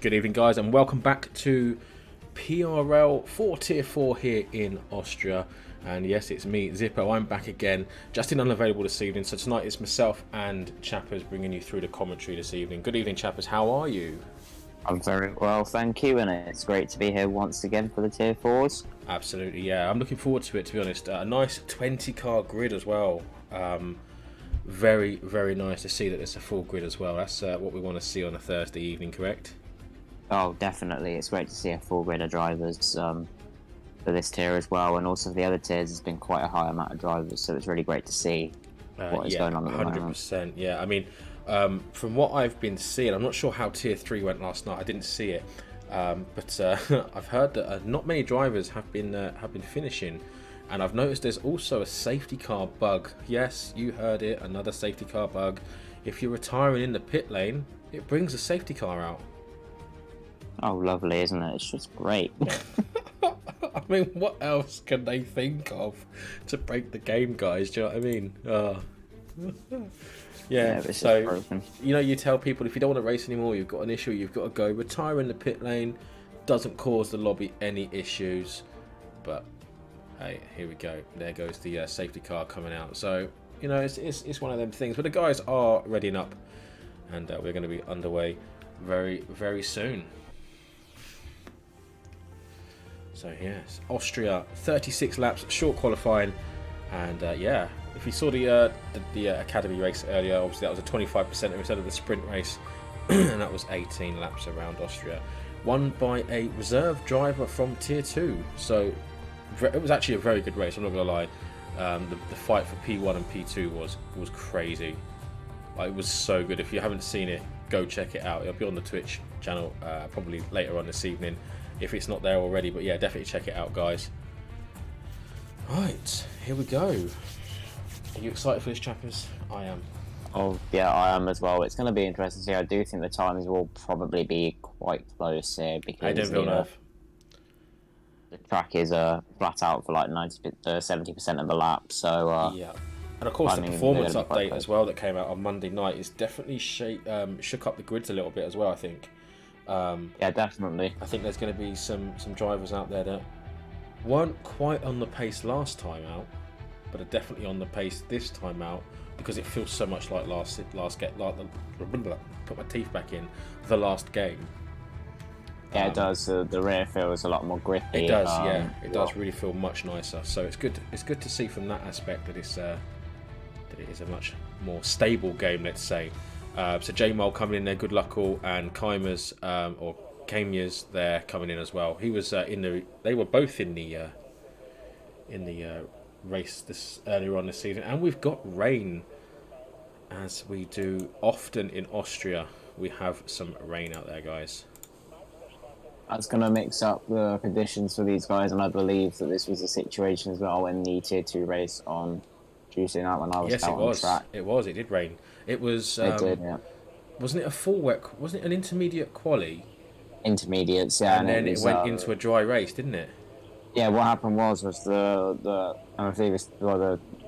Good evening, guys, and welcome back to PRL 4 Tier 4 here in Austria. And yes, it's me, Zippo. I'm back again. Justin unavailable this evening, so tonight it's myself and Chappers bringing you through the commentary this evening. Good evening, Chappers. How are you? I'm very well, thank you, and it's great to be here once again for the Tier 4s. Absolutely, yeah. I'm looking forward to it, to be honest. A nice 20-car grid as well. Very, very nice to see that it's a full grid as well. That's what we want to see on a Thursday evening, correct? Oh, definitely. It's great to see a full grid of drivers for this tier as well, and also for the other tiers, there's been quite a high amount of drivers, so it's really great to see what is going on at the moment. 100%. Yeah, I mean, from what I've been seeing, I'm not sure how Tier 3 went last night. I didn't see it, but I've heard that not many drivers have been finishing. And I've noticed there's also a safety car bug. Yes, you heard it, another safety car bug. If you're retiring in the pit lane, it brings a safety car out. Oh, lovely, isn't it? It's just great. I mean, what else can they think of to break the game, guys? Do you know what I mean? Yeah, so, you know, you tell people if you don't want to race anymore, you've got an issue, you've got to go. Retire in the pit lane doesn't cause the lobby any issues, but hey, here we go. There goes the safety car coming out. So, you know, it's one of them things. But the guys are readying up, and we're going to be underway very, very soon. So, yes, Austria, 36 laps, short qualifying. And, yeah, if you saw the Academy race earlier, obviously that was a 25% instead of the sprint race. And that was 18 laps around Austria. Won by a reserve driver from Tier 2. So, it was actually a very good race, I'm not going to lie. The fight for P1 and P2 was crazy. Like, it was so good. If you haven't seen it, go check it out. It'll be on the Twitch channel probably later on this evening, if it's not there already. But yeah, definitely check it out, guys. Right, here we go. Are you excited for this, Chappers? I am. Oh, yeah, I am as well. It's going to be interesting to see. I do think the times will probably be quite close here because the track is flat out for like 70% of the lap. So yeah, and of course the performance update as well that came out on Monday night is definitely shook up the grids a little bit as well. I think. Yeah, definitely. I think there's going to be some drivers out there that weren't quite on the pace last time out, but are definitely on the pace this time out because it feels so much like put my teeth back in, the last game. Yeah, it does. The rear feels a lot more grippy. It does, yeah. It does really feel much nicer. So it's good. It's good to see from that aspect that that it is a much more stable game. Let's say. So J-Mol coming in there, good luck all, and Kaima's or Kamia's there coming in as well. He was They were both in the race this earlier on this season, and we've got rain, as we do often in Austria. We have some rain out there, guys. That's going to mix up the conditions for these guys, and I believe that this was a situation as well in the Tier 2 race on Tuesday night when I was out on the track. It did rain. It was. It did, yeah. Wasn't it a full wet? Wasn't it an intermediate quali? Intermediates, yeah. And then it went into a dry race, didn't it? Yeah, what happened was I believe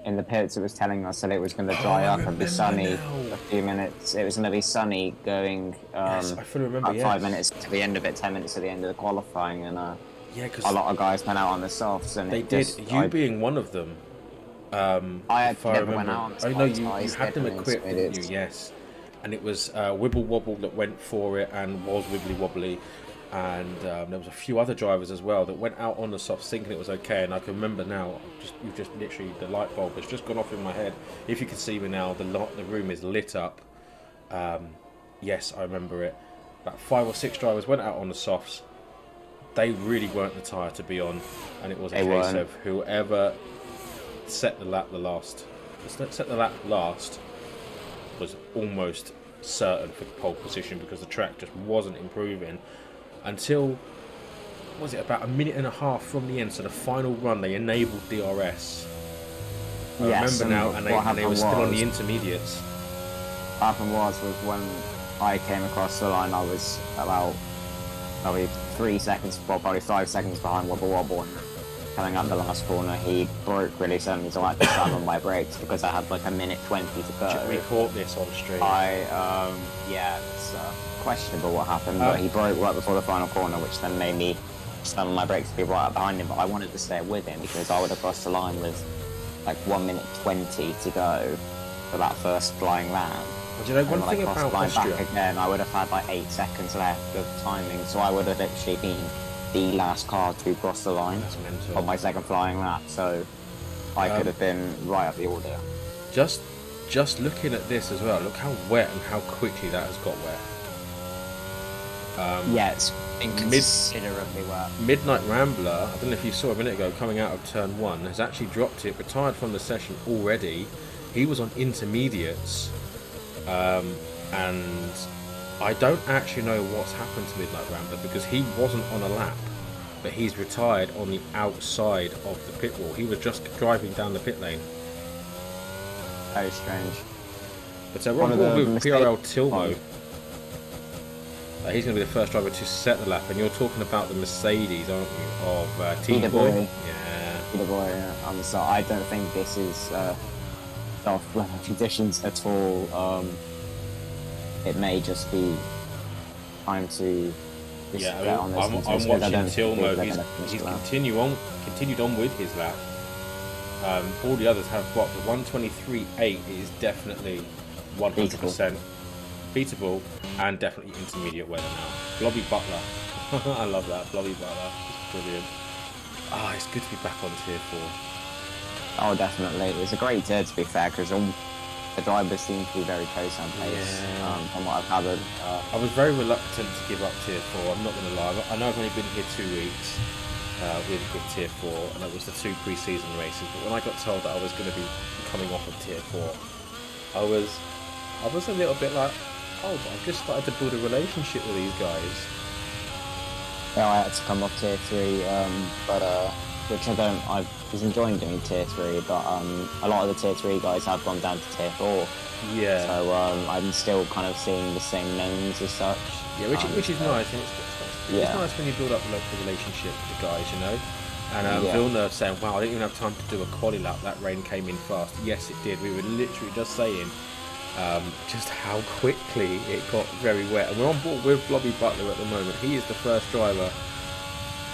in the pits it was telling us that it was going to dry up and be sunny a few minutes. It was going to be sunny going yes, I fully remember, about 5 minutes to the end of it, 10 minutes to the end of the qualifying, and because a lot of guys went out on the softs. And they did. Being one of them. I never went out on the softs. Oh no, you had them equipped, didn't you? Yes. And it was Wibble Wobble that went for it and was Wibbly Wobbly. And there was a few other drivers as well that went out on the soft thinking it was okay, and I can remember now. You've just literally, the light bulb has just gone off in my head. If you can see me now, the room is lit up. Yes, I remember it. About 5 or 6 drivers went out on the softs. They really weren't the tyre to be on, and it was a case of whoever set the lap last was almost certain for pole position because the track just wasn't improving. Until, was it about a minute and a half from the end? So the final run, they enabled DRS. I remember now, and they were still on the intermediates. What happened was when I came across the line, I was about probably 3 seconds, well, probably 5 seconds behind Wobble Wobble. Coming up the last corner, he broke really suddenly, so I had to slam on my brakes because I had like a minute 20 to go. We caught this on stream. Yeah, it's questionable what happened, but he broke right before the final corner, which then made me slam on my brakes to be right up behind him. But I wanted to stay with him because I would have crossed the line with like 1 minute 20 to go for that first flying lap. Well, do you know one thing about Austria? Back again, I would have had like 8 seconds left of timing, so I would have literally been the last car to cross the line on my second flying lap. So I could have been right up the order. Just looking at this as well, look how wet and how quickly that has got wet. Yeah, it's considerably wet. Midnight Rambler, I don't know if you saw a minute ago, coming out of turn 1, has actually dropped it, retired from the session already. He was on intermediates, and I don't actually know what's happened to Midnight Rambler because he wasn't on a lap, but he's retired on the outside of the pit wall. He was just driving down the pit lane. Very strange. But we're on board with PRL Tilmo. He's going to be the first driver to set the lap, and you're talking about the Mercedes, aren't you, of Team Boy? Yeah. Peter Boy, yeah. So I don't think this is soft weather conditions at all. It may just be time to get on this. I'm watching Tilmo. He's continued on with his lap. All the others have what? The 123.8 is definitely 100% beatable and definitely intermediate weather now. Blobby Butler. I love that. Blobby Butler. It's brilliant. It's good to be back on tier 4. Oh, definitely. It's a great tier, to be fair, because all the drivers seem to be very close on pace, from what I've gathered. I was very reluctant to give up tier 4, I'm not going to lie. I know I've only been here 2 weeks with tier 4, and it was the 2 pre-season races, but when I got told that I was going to be coming off of tier 4, I was a little bit like, but I've just started to build a relationship with these guys. Yeah, I had to come off tier 3, which I was enjoying doing tier 3, but a lot of the tier 3 guys have gone down to tier 4. Yeah. So I'm still kind of seeing the same names as such. Yeah, which is nice, and it's nice when you build up a relationship with the guys, you know. And Villeneuve saying, wow, I didn't even have time to do a quali lap, that rain came in fast. Yes, it did. We were literally just saying just how quickly it got very wet. And we're on board with Blobby Butler at the moment. He is the first driver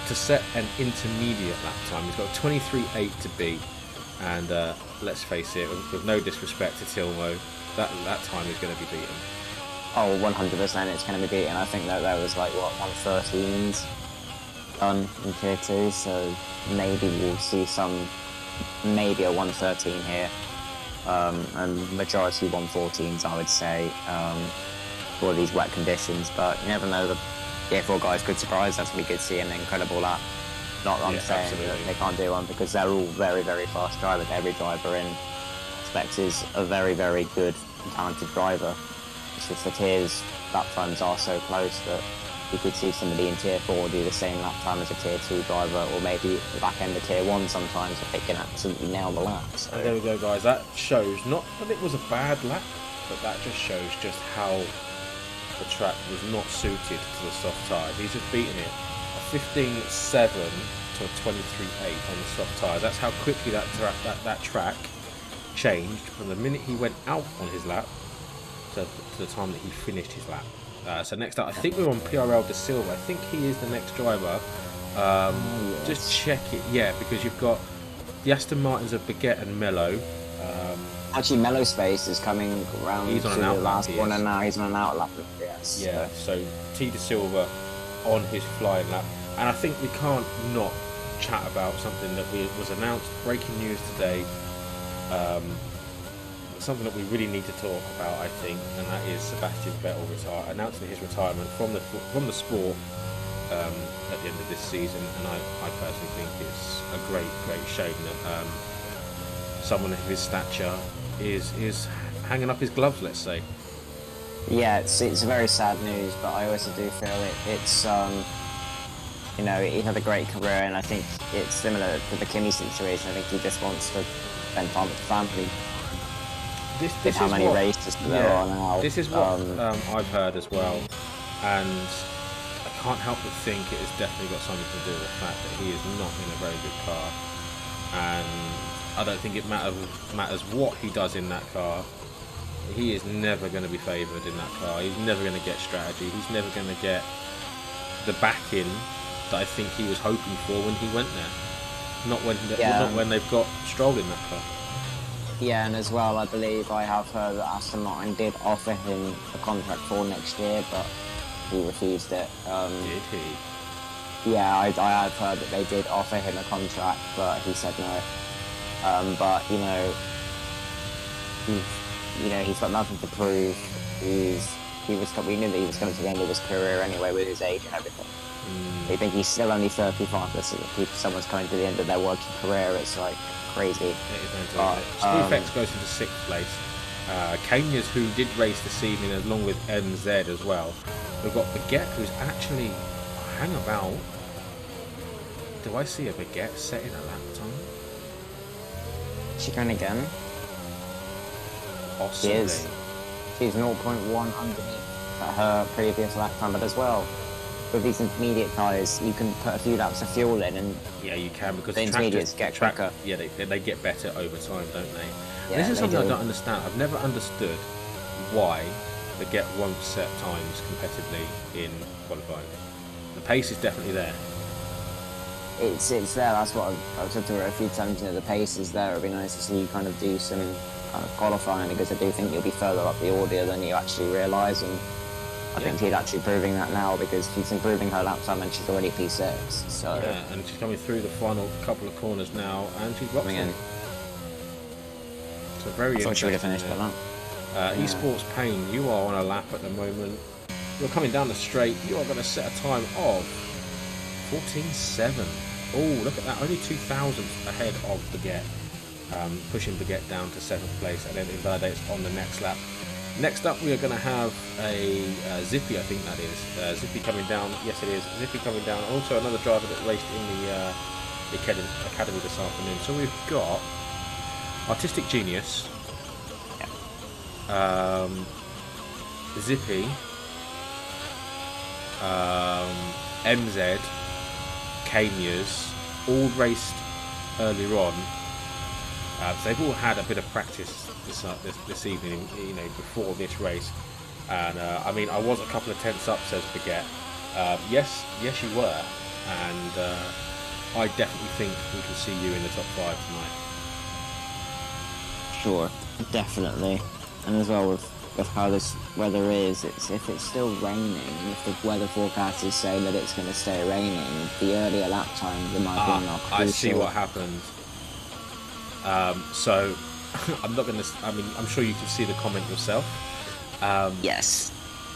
to set an intermediate lap time. He's got a 23.8 to beat, and let's face it, with no disrespect to Tilmo, that time is going to be beaten. Oh, 100% it's going to be beaten. I think that there was like, 113s done in tier 2, so maybe we'll see maybe a 113 here, and majority 114s, I would say, for these wet conditions, but you never know, the tier 4 guys could surprise us. We could see an incredible lap. Not that I'm saying that they can't do one, because they're all very, very fast drivers. Every driver in Specs is a very, very good and talented driver. It's just the tiers lap times are so close that you could see somebody in tier 4 do the same lap time as a tier 2 driver, or maybe the back end of tier 1 sometimes if they can absolutely nail the lap. So. And there we go, guys. That shows, not that it was a bad lap, but that just shows just how the track was not suited to the soft tyres. He's just beaten it a 15.7 to a 23.8 on the soft tyres. That's how quickly that track changed from the minute he went out on his lap to the time that he finished his lap. So next up, I think we're on PRL De Silva. I think he is the next driver. Yes. Just check it, because you've got the Aston Martins of Baguette and Mello. Actually, Mello Space is coming around He's on to an the last corner now. He's on an out lap. Yes. Yeah, so T De Silva on his flying lap. And I think we can't not chat about something that was announced, breaking news today. Something that we really need to talk about, I think, and that is Sebastian Vettel announcing his retirement from the sport at the end of this season. And I personally think it's a great shame that someone of his stature is hanging up his gloves, let's say. Yeah, it's very sad news, but I also do feel it's he had a great career, and I think it's similar to the Kimi situation. I think he just wants to spend time with the family. This how is many races there are now. This is what I've heard as well, and I can't help but think it has definitely got something to do with the fact that he is not in a very good car, and I don't think it matters what he does in that car. he is never going to be favoured in that car. He's never going to get strategy. He's never going to get the backing that I think he was hoping for when he went there. Not when they've got Stroll in that car. Yeah, and as well, I believe I have heard that Aston Martin did offer him a contract for next year, but he refused it. Did he? Yeah, I have heard that they did offer him a contract, but he said no. But you know, he's got nothing to prove. We knew that he was coming to the end of his career anyway with his age and everything. They think he's still only 35. If someone's coming to the end of their working career, it's like crazy. Spoofx goes into 6th place. Kanyas, who did race this evening along with MZ as well. We've got Baguette, who's actually hang about. Do I see a Baguette setting a lap time? She going again? Possibly. She is. She's 0.1 underneath her previous lap time, but as well, with these intermediate tyres, you can put a few laps of fuel in, and yeah, you can, because the intermediates get quicker. Yeah, they get better over time, don't they? Yeah, this is something I don't understand. I've never understood why Baguette won't set times competitively in qualifying. The pace is definitely there. It's there. That's what I've said to her a few times. You know, the pace is there. It'd be nice to see you kind of do some kind of qualifying, because I do think you'll be further up the order than you actually realise, and I think she's actually proving that now, because she's improving her lap time and she's already P6. So yeah, and she's coming through the final couple of corners now, and she's rocking in. So very interesting. I thought she would have finished by that. Esports Pain, you are on a lap at the moment. You're coming down the straight. You are going to set a time of 14.7. Oh, look at that! Only 2,000ths ahead of Baguette, pushing Baguette down to 7th place, and then invalidates on the next lap. Next up, we are going to have a Zippy, I think that is. Zippy coming down. Yes, it is. Zippy coming down. Also, another driver that raced in the academy this afternoon. So we've got Artistic Genius, Zippy, MZ, Kanyas, all raced earlier on. So they've all had a bit of practice this evening, before this race. And I mean, I was a couple of tenths up, says Baguette. Yes, you were. And I definitely think we can see you in the top 5 tonight. Sure, definitely. And as well with how this weather is, if it's still raining, and if the weather forecast is saying that it's going to stay raining, the earlier lap times, in my opinion, are crucial. I see what happened. So I'm not going to. I mean, I'm sure you can see the comment yourself. Yes.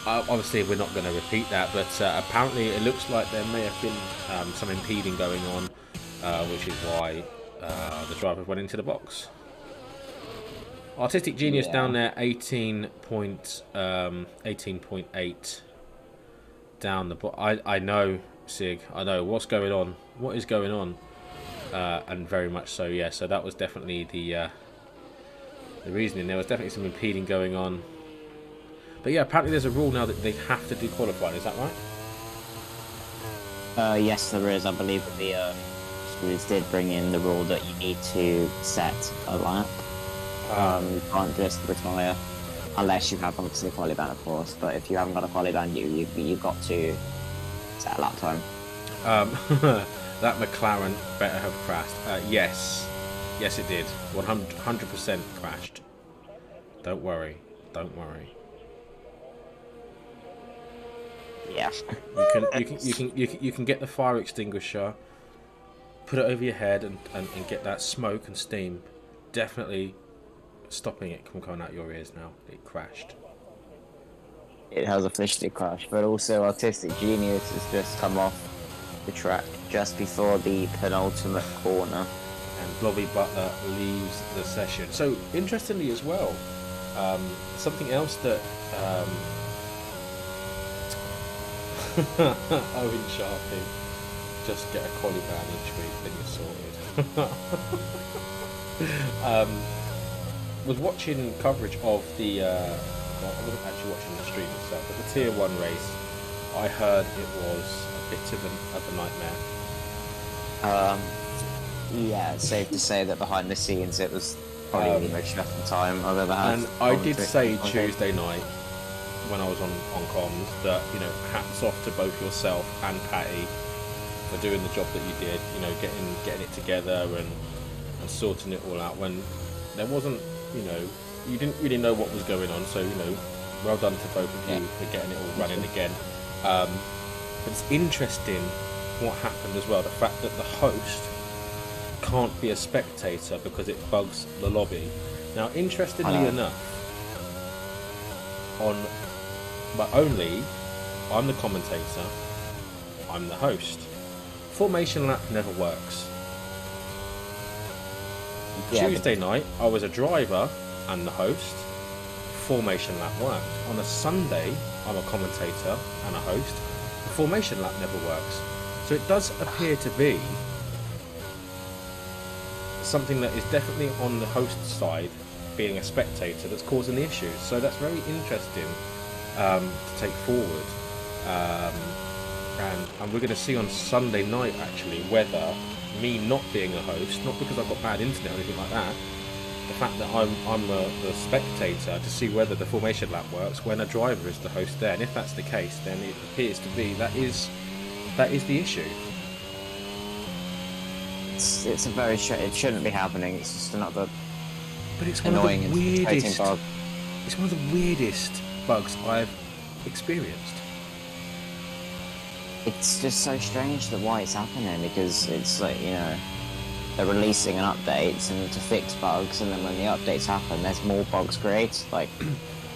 Obviously, we're not going to repeat that, but apparently, it looks like there may have been some impeding going on, which is why the driver went into the box. Artistic Genius down there, 18.8 down the bottom. I know, Sig. I know what's going on. What is going on? And very much so, yeah. So that was definitely the reasoning. There was definitely some impeding going on. But yeah, apparently there's a rule now that they have to do qualifying. Is that right? Yes, there is. I believe that the schools did bring in the rule that you need to set a lap. You can't just retire unless you have obviously a quali ban, of course. But if you haven't got a quali ban, you've got to set a lap time. That McLaren better have crashed. Yes, it did. 100% crashed. Don't worry. Yeah. You can get the fire extinguisher, put it over your head, and get that smoke and steam. Definitely stopping it from coming out your ears now. It crashed. It has officially crashed, but also Artistic Genius has just come off the track just before the penultimate corner. And Blobby Butler leaves the session. So, interestingly as well, something else that Owen Sharpie, just get a quali ban each week, then you're sorted. Was watching coverage of the well, I wasn't actually watching the stream itself, but the Tier 1 race. I heard it was a bit of a nightmare. Yeah, it's safe to say that behind the scenes it was Probably the most stressful time I've ever had. And I did say Okay. Tuesday night when I was on comms that, you know, hats off to both yourself and Patty for doing the job that you did, you know, getting it together and sorting it all out when there wasn't, you know, you didn't really know what was going on. So, you know, well done to both of you for getting it all running again. But it's interesting what happened as well, the fact that the host can't be a spectator because it bugs the lobby. Now, interestingly enough, but only I'm the commentator, I'm the host. Formation lap never works. Yeah, Tuesday night, I was a driver and the host. Formation lap worked. On a Sunday, I'm a commentator and a host. The formation lap never works. So it does appear to be something that is definitely on the host side, being a spectator, that's causing the issues. So that's very interesting to take forward. And we're going to see on Sunday night, actually, whether me not being a host, not because I've got bad internet or anything like that, the fact that I'm the spectator, to see whether the formation lap works when a driver is the host there. And if that's the case, then it appears to be that is the issue. it's a very it shouldn't be happening. It's just another But it's one annoying of the and frustrating weirdest. bug. It's one of the weirdest bugs I've experienced. It's just so strange that why it's happening, because it's like, you know, they're releasing an update and to fix bugs, and then when the updates happen, there's more bugs created. Like,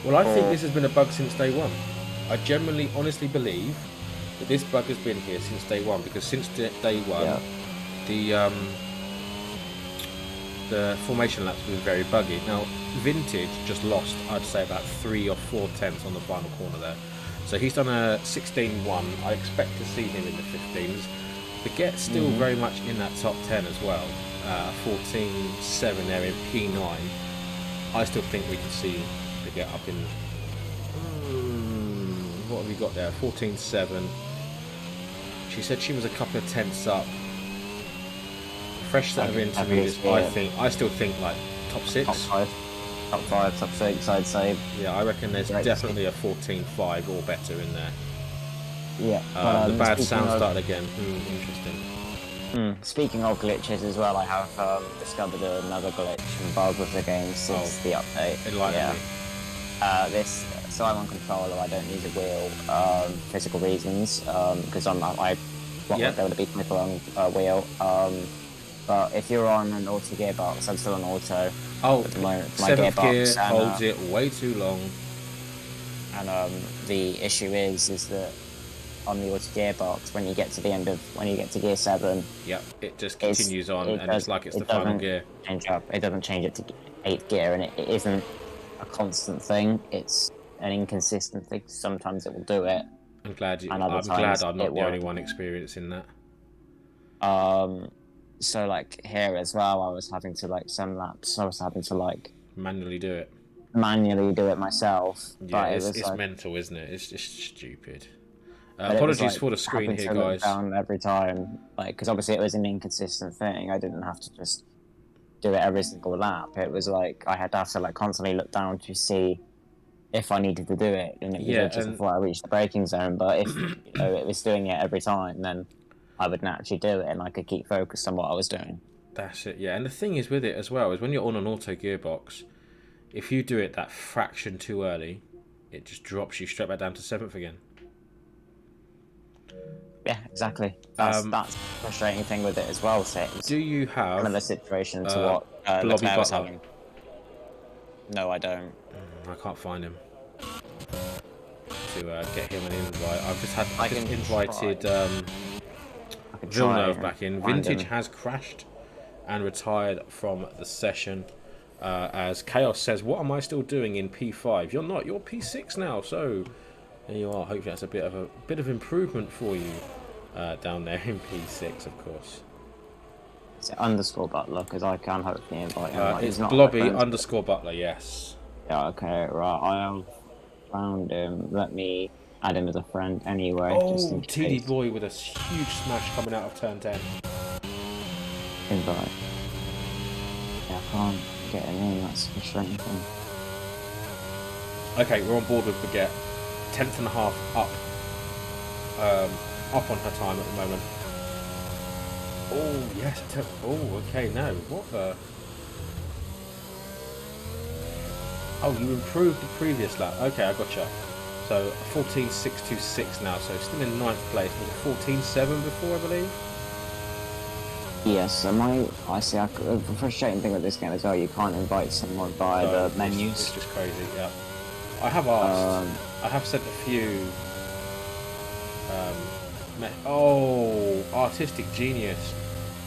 Well, I think this has been a bug since day one. I genuinely, honestly believe that this bug has been here since day one, because since day one, the formation laps were very buggy. Now, Vintage just lost, I'd say, about 3 or 4 tenths on the final corner there. So he's done a 16.1. I expect to see him in the 15s. Baguette's still very much in that top 10 as well. 14.7 there in P9. I still think we can see Baguette up in... what have we got there? 14.7. She said she was a couple of tenths up. Fresh set of interviews, I still think like top 6. top 5, top 6, I'd say. Yeah, I reckon there's definitely a 14.5 or better in there. Yeah. The bad sound started again. Interesting. Speaking of glitches as well, I have discovered another glitch and bug with the game since the update. Enlighten me. So I'm on controller. I don't use a wheel, physical reasons, because there would be people on a wheel. But if you're on an auto gearbox, I'm still on auto. Oh, at the moment, my 7th gearbox, gear and, holds it way too long. And the issue is that on the auto gearbox, when you get to gear 7, Yep, it just continues on, and it's like it's the final gear. It doesn't change it to 8th gear, and it isn't a constant thing. It's an inconsistent thing. Sometimes it will do it. I'm glad I'm won't. not the only one experiencing that. So like here as well, I was having to like some laps. I was having to like manually do it myself. Yeah, but it's mental, isn't it? It's just stupid. But Apologies for the screen here, guys. Down every time, like, because obviously it was an inconsistent thing. I didn't have to just do it every single lap. It was like I had to like constantly look down to see if I needed to do it, and it was just before I reached the braking zone. But if it was doing it every time, then I would naturally do it, and I could keep focused on what I was doing. That's it, yeah. And the thing is with it as well is when you're on an auto gearbox, if you do it that fraction too early, it just drops you straight back down to 7th again. Yeah, exactly. That's the frustrating thing with it as well. Do you have another situation to what Leclerc was having? No, I don't. I can't find him to get him an invite. I've just invited Villeneuve back in. Vintage has crashed and retired from the session. As Chaos says, what am I still doing in P5? You're not. You're P6 now. So there you are. Hopefully that's a bit of improvement for you down there in P6, of course. It's underscore Butler, because I can hopefully invite him. It's Blobby underscore Butler. Yes. Yeah. Okay. Right. I have found him. Let me add him as a friend anyway. Oh, just in TD case. boy with a huge smash coming out of turn 10. Invite. Yeah, I can't. getting in. That's the frustrating thing. Okay, we're on board with Baguette. 10th and a half up. Up on her time at the moment. Oh, yes. Oh, okay, no. What the... Oh, you improved the previous lap. Okay, I gotcha. So 14.626 now, so still in ninth place. Was it 14.7 before, I believe? Yes, I see. The frustrating thing with this game as well, you can't invite someone by No, the menus. It's just crazy, yeah. I have asked. I have sent a few... Artistic Genius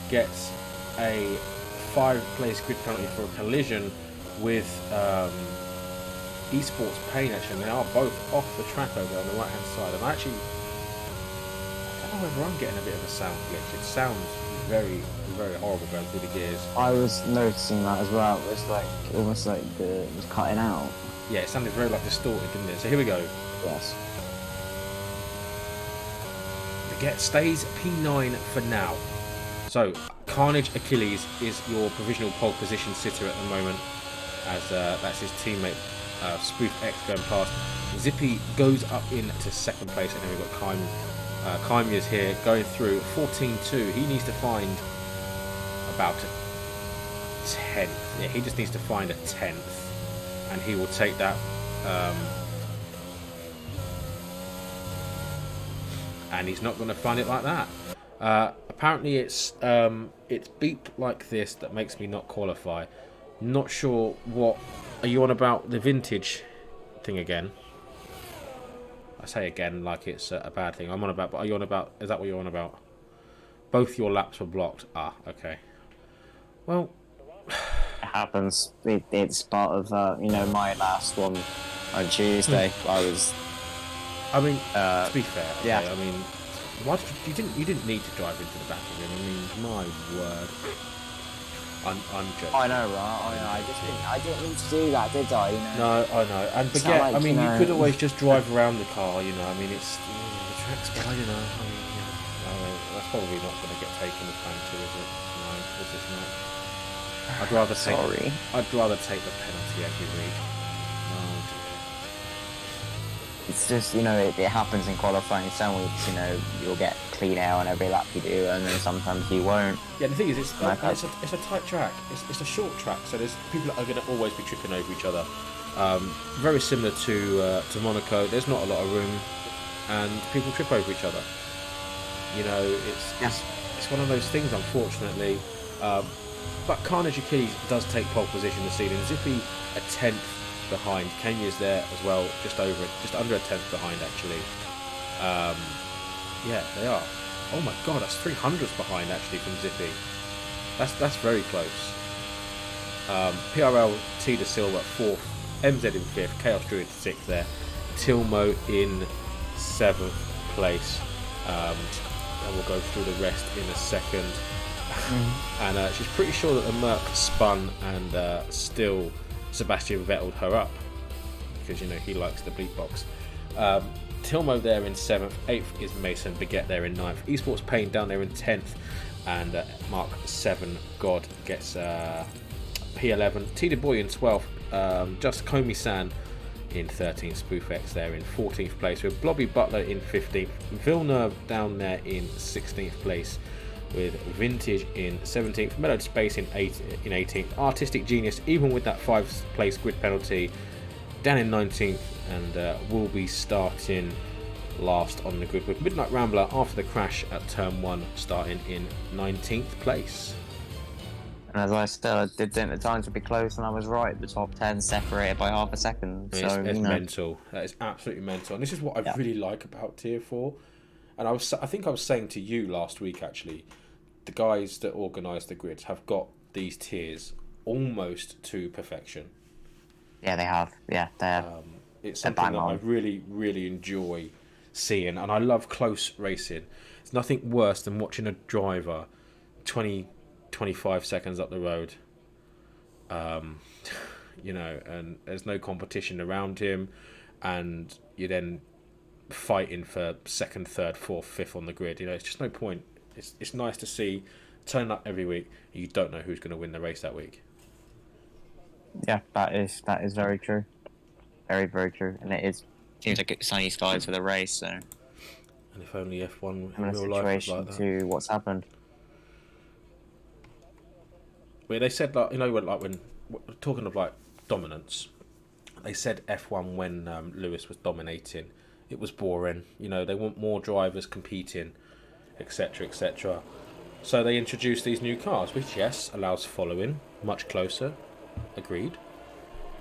gets a 5-place grid penalty for a collision with eSports Pain. Actually, they are both off the track over on the right hand side. And I don't know whether I'm getting a bit of a sound glitch. It sounds very, very horrible going through the gears. I was noticing that as well. It was like almost like it was cutting out. Yeah, it sounded very distorted, didn't it? So here we go. Yes. Baguette stays P9 for now. So Carnage Achilles is your provisional pole position sitter at the moment, as that's his teammate Spoof X going past. Zippy goes up into second place, and then we've got Kaimia's here going through 14.2. He needs to find about a 10th. Yeah, he just needs to find a 10th, and he will take that. And he's not going to find it like that. Apparently it's beep like this that makes me not qualify. Not sure what... Are you on about the vintage thing again? I say again like it's a bad thing. I'm on about... But are you on about... Is that what you're on about? Both your laps were blocked. Ah, okay. Well... It happens. It's part of, my last one on Tuesday. I mean, to be fair, okay, yeah. I mean, why did you didn't need to drive into the back of him. I mean, my word. I'm joking. I know, right? I didn't need to do that, did I? No, I know. And forget, like, I mean, you could always just drive around the car. I mean, it's the track's by, I mean, that's probably not going to get taken as plan two, is it? No, was this not? I'd rather take the penalty every week. Oh dear. It's just, it happens in qualifying. Some weeks, you'll get clean air on every lap you do, and then sometimes you won't. Yeah, the thing is, it's a tight track. It's a short track, so there's people that are going to always be tripping over each other. Very similar to Monaco. There's not a lot of room, and people trip over each other. It's one of those things, unfortunately. But Carnage Achilles does take pole position this season. Zippy a 10th behind. Kenya's there as well, just under a 10th behind actually. Yeah, they are. Oh my god, that's 300s behind actually from Zippy. That's very close. PRL T De Silva 4th, MZ in 5th, Chaos Druid 6th there, Tilmo in 7th place. And we'll go through the rest in a second. And she's pretty sure that the Merc spun and still Sebastian Vettel'd her up because he likes the bleep box. Tilmo there in 7th, 8th is Mason, Baguette there in 9th, Esports Pain down there in 10th, and Mark 7 God gets P11, T De Boy in 12th, Just Komi-san in 13th, Spoofx there in 14th place, with Blobby Butler in 15th, Villeneuve down there in 16th place, with Vintage in 17th, Mellowed Space in 18th, Artistic Genius, even with that 5th place grid penalty, down in 19th, and will be starting last on the grid, with Midnight Rambler after the crash at turn 1 starting in 19th place. And as I said, I did think the times would be close, and I was right. The top 10 separated by half a second. So it's mental. That is absolutely mental. And this is what I really like about Tier 4. And I think I was saying to you last week, actually, the guys that organise the grids have got these tiers almost to perfection. Yeah, they have. Yeah, they have. It's something that I really, really enjoy seeing. And I love close racing. It's nothing worse than watching a driver 25 seconds up the road, and there's no competition around him, and you're then fighting for second, third, fourth, fifth on the grid. It's just no point. It's nice to see turn up every week and you don't know who's going to win the race that week. Yeah, that is very true. Very, very true. And it seems like it's sunny skies for the race, so And if only F1 in similar real life was situation like that. to what's happened. Where they said, like, you know, when talking of like dominance, they said F1 when Lewis was dominating, it was boring. You know, they want more drivers competing, etc., etc. So they introduced these new cars, which yes allows following much closer. Agreed.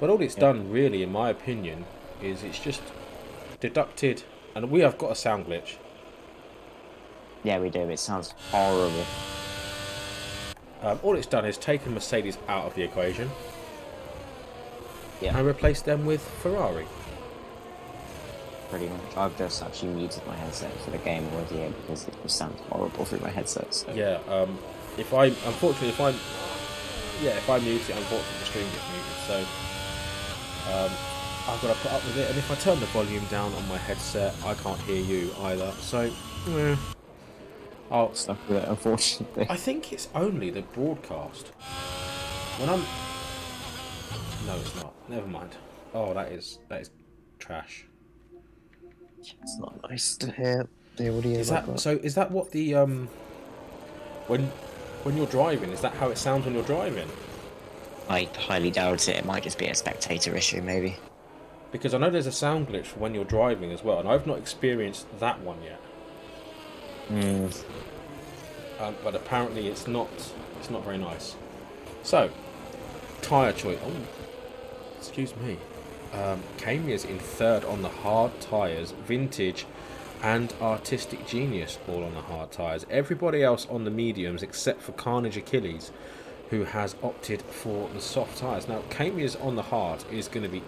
But all it's done, really, in my opinion, is it's just deducted, and we have got a sound glitch. Yeah, we do. It sounds horrible. All it's done is taken Mercedes out of the equation Yeah, and replaced them with Ferrari. pretty much. I've just actually muted my headset for the game already because it just sounds horrible through my headset. So. Yeah. If I mute it, unfortunately the stream gets muted. So I've got to put up with it. And if I turn the volume down on my headset, I can't hear you either. So I'll Stuck with it, unfortunately. I think it's only the broadcast. When I'm... No, it's not. Never mind. Oh, that is trash. It's not nice to hear the audio. Is that so? Is that what the when you're driving? Is that how it sounds when you're driving? I highly doubt it. It might just be a spectator issue, maybe. Because I know there's a sound glitch for when you're driving as well, and I've not experienced that one yet. But apparently it's not very nice. So, tyre choice. Oh, excuse me. Kamia's in third on the hard tyres, vintage and artistic genius all on the hard tyres. Everybody else on the mediums except for Carnage Achilles, who has opted for the soft tyres. Now, Kamia's on the hard is going to be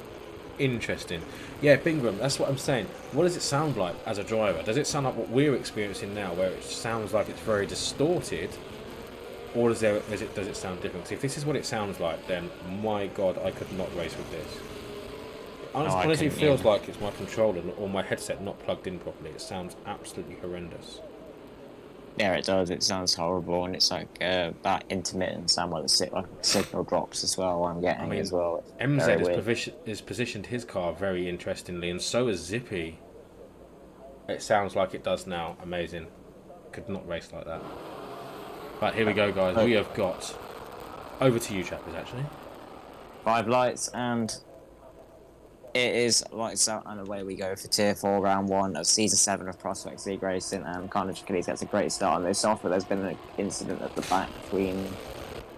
interesting. Yeah, Bingham, that's what I'm saying. What does it sound like as a driver? Does it sound like what we're experiencing now, where it sounds like it's very distorted? Or does it sound different? Because if this is what it sounds like, then my God, I could not race with this. It honestly feels like it's my controller or my headset not plugged in properly. It sounds absolutely horrendous. Yeah, it does. It sounds horrible, and it's like that intermittent sound where the signal drops as well. I'm getting as well. MZ has positioned his car very interestingly, and so has Zippy. It sounds like it does now. Amazing. Could not race like that. But here we go, guys. We have got... Over to you, chappers, actually. 5 lights, and it is lights out, and away we go for Tier 4, Round 1 of Season 7 of Prospect League Racing, and Carnage Achilles gets a great start on this off, but there's been an incident at the back between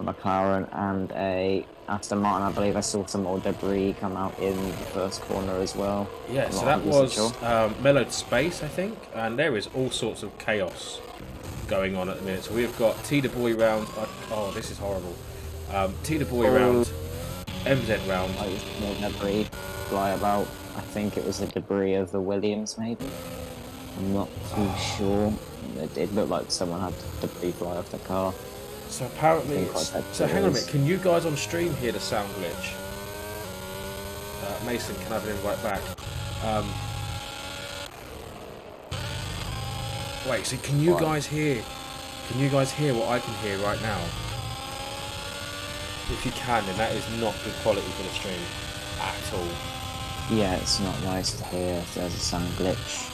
a McLaren and a Aston Martin. I believe I saw some more debris come out in the first corner as well. Yeah, so that was Mellowed Space, I think, and there is all sorts of chaos going on at the minute. So we've got T the Boy round. Oh, this is horrible. T the Boy round, MZ round. More debris fly about. I think it was the debris of the Williams, maybe. I'm not too sure. It looked like someone had debris fly off the car. So apparently, so hang on a minute. Can you guys on stream hear the sound glitch? Mason, can I have an invite back? Wait, so can you guys hear? Can you guys hear what I can hear right now? If you can, then that is not good quality for the stream at all. Yeah, it's not nice to hear if there's a sound glitch.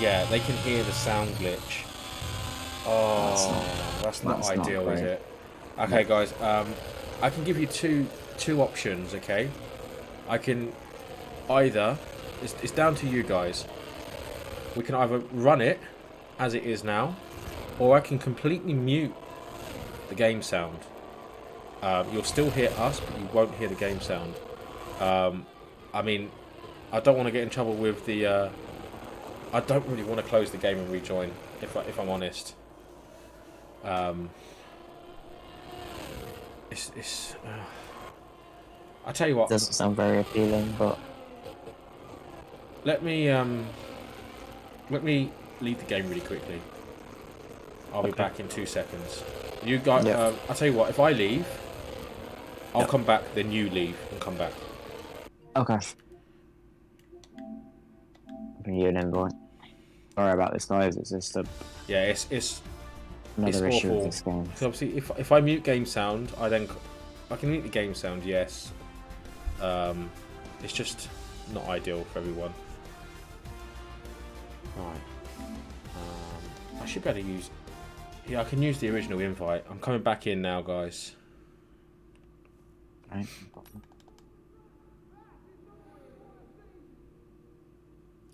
Yeah, they can hear the sound glitch. Oh, that's not ideal, is it? Okay, guys. I can give you two options. Okay, I can either. It's down to you guys. We can either run it as it is now, or I can completely mute the game sound. You'll still hear us, but you won't hear the game sound. I mean, I don't want to get in trouble with the... I don't really want to close the game and rejoin, if I'm honest. I tell you what. Doesn't sound very appealing, but... Let me leave the game really quickly. I'll be back in 2 seconds. You guys, I'll tell you what. If I leave, I'll come back. Then you leave and come back. Okay. Bring you an invite. Sorry about this, guys. It's just a it's another issue awful. with this game. So obviously, if I mute game sound, I can mute the game sound, yes, It's just not ideal for everyone. Right. I should better use... Yeah, I can use the original invite. I'm coming back in now, guys. Right.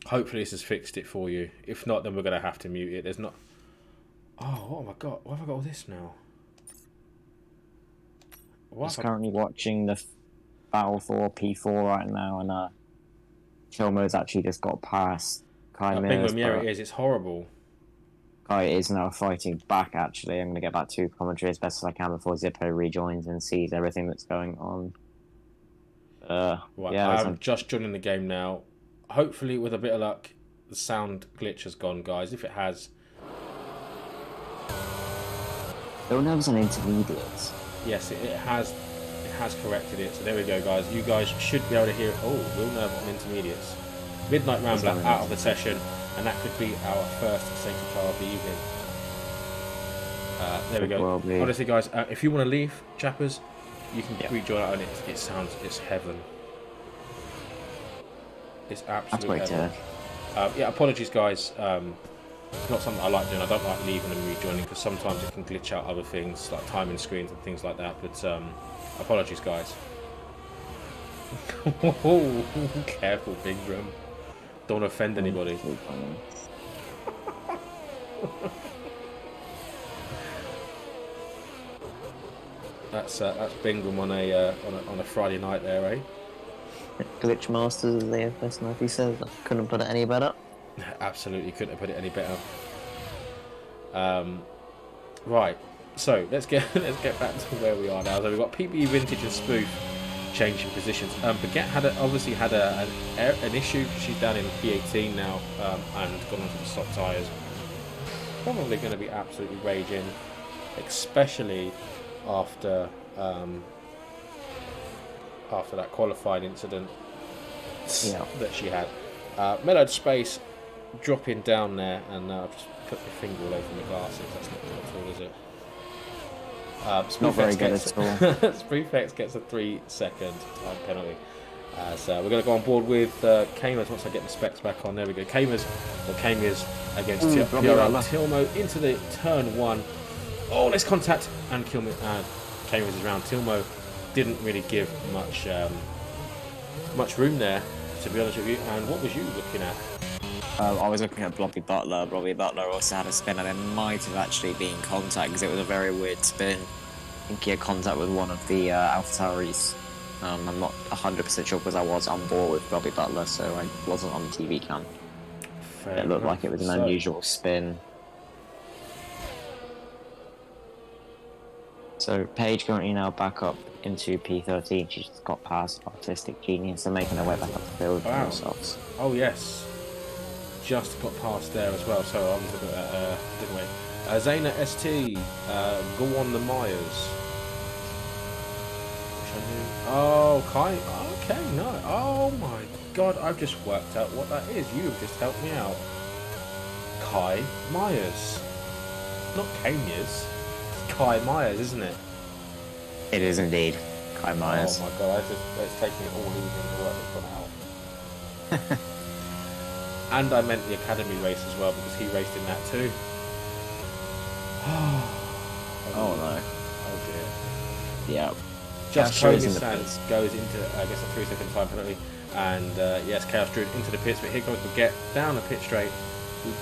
Hopefully this has fixed it for you. If not, then we're going to have to mute it. There's not... Oh, what have I got? Why have I got all this now? He's currently watching the Battle for P4 right now, and Kilmer's actually just got past Kai Mears. Yeah, it is. It's horrible. Kai is now fighting back, actually. I'm going to get back to commentary as best as I can before Zippo rejoins and sees everything that's going on. Right, yeah, I'm just joining the game now. Hopefully, with a bit of luck, the sound glitch has gone, guys. If it has... Villeneuve's on intermediates. Yes, it has corrected it. So there we go, guys. You guys should be able to hear... Oh, Villeneuve on intermediates. Midnight Rambler out of the session. And that could be our first safety car of the evening. There we go. Honestly, guys, if you want to leave, chappers, you can rejoin it, and it sounds... It's heaven. It's absolutely heaven. Yeah, apologies, guys. It's not something I like doing. I don't like leaving and rejoining because sometimes it can glitch out other things like timing screens and things like that. But apologies, guys. Careful, Big Room. Don't offend anybody. That's Bingham on a Friday night there, eh? Glitch Masters, as the FS90 says. I couldn't put it any better. Absolutely couldn't have put it any better. Right, so let's get back to where we are now. So we've got PPE Vintage and Spoof changing positions. Baguette obviously had an issue. She's down in P18 now and gone onto the soft tyres. Probably going to be absolutely raging, especially after that qualifying incident that she had. Mellowed Space dropping down there, and I've just put my finger all over my glasses. That's not good at all, is it? Not very good at all. Spoofex gets a 3-second time penalty. So we're going to go on board with Kamers once I get the specs back on. There we go. Kamers against Tilmo into the turn 1. Oh, let's contact, and Kamers is around. Tilmo didn't really give much room there, to be honest with you. And what was you looking at? I was looking at Blobby Butler. Blobby Butler also had a spin, and it might have actually been contact because it was a very weird spin. I think he had contact with one of the AlphaTauris. I'm not 100% sure because I was on board with Blobby Butler, so I wasn't on the TV cam. It looked like it was an unusual spin. So Paige currently now back up into P13. She's got past Artistic Genius and making her way back up the field for themselves. Oh yes. Just got past there as well, so I was looking at that, didn't we? Zayna ST, go on the Myers. Which I knew. Oh, Kai. Okay, no. Oh my god, I've just worked out what that is. You have just helped me out. Kai Myers. Not Kamias. Kai Myers, isn't it? It is indeed. Kai Myers. Oh my god, it's taking it all evening to work this one out. And I meant the Academy race as well because he raced in that too. Oh no. Oh dear. Yeah. Just Cody Sands goes into, I guess, a 3-second time penalty. And yes, Chaos Druid into the pits, but here comes Baguette down the pit straight.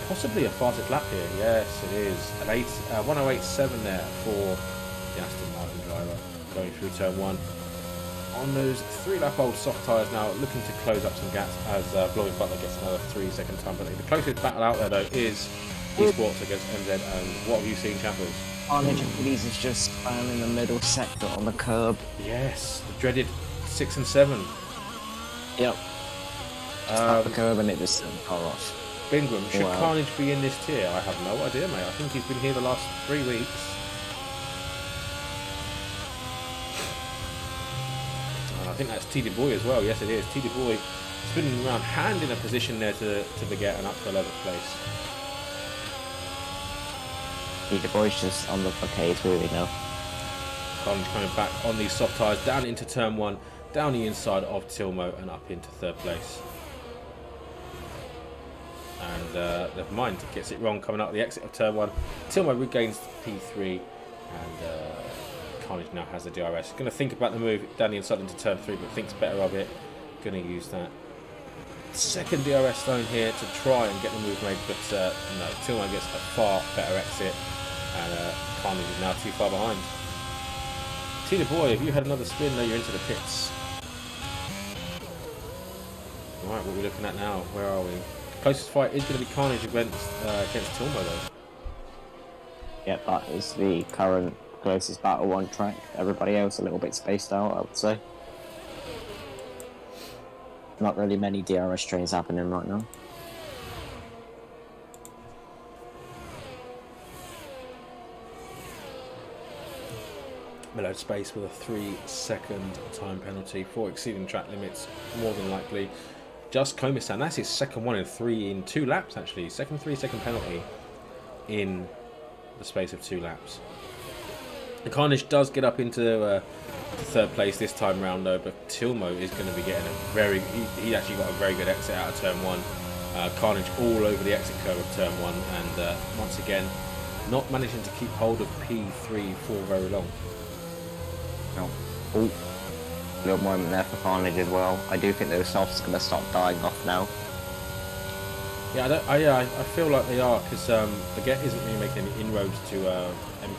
Possibly a fastest lap here. Yes, it is. An 108.7 there for the Aston Martin driver going through turn 1. On those 3-lap-old soft tyres now, looking to close up some gaps as Blobby Butler gets another 3-second time penalty. The closest battle out there, though, is eSports against MZ. And what have you seen, chappers? Carnage and Police is just found in the middle sector on the curb. Yes, the dreaded 6 and 7. Yep. Up the curb and it just sent the car off. Bingham, should Carnage be in this tier? I have no idea, mate. I think he's been here the last 3 weeks. I think that's TD Boy as well. Yes, it is. TD Boy spinning around, hand in a position there to Baguette and up to 11th place. TD Boy's just on the facades really now. Carnage coming back on these soft tyres down into turn 1. down the inside of Tilmo and up into 3rd place. And never mind, gets it wrong coming out of the exit of turn 1. Tilmo regains P3, and Carnage now has the DRS. Going to think about the move down the inside into turn 3, but thinks better of it. Going to use that 2nd DRS zone here to try and get the move made, but no, Tilmo gets a far better exit, and Carnage is now too far behind. Tina Boy, have you had another spin? No, you're into the pits. Alright, what are we looking at now? Where are we? Closest fight is going to be Carnage against Tilmo though. Yep, that is the current closest battle on track. Everybody else a little bit spaced out, I would say. Not really many DRS trains happening right now. Mellowed space with a 3-second time penalty for exceeding track limits, more than likely. Just Komisan, that's his second one in 2 laps actually. Second 3-second penalty in the space of 2 laps. The Carnage does get up into 3rd place this time round though, but Tilmo is going to be getting a he actually got a very good exit out of turn 1. Carnage all over the exit curve of turn 1, and once again not managing to keep hold of P3 for very long. No. Oh. Little moment there for Carnage as well. I do think those softs are going to start dying off now. Yeah, I feel like they are, because the Get isn't really making any inroads to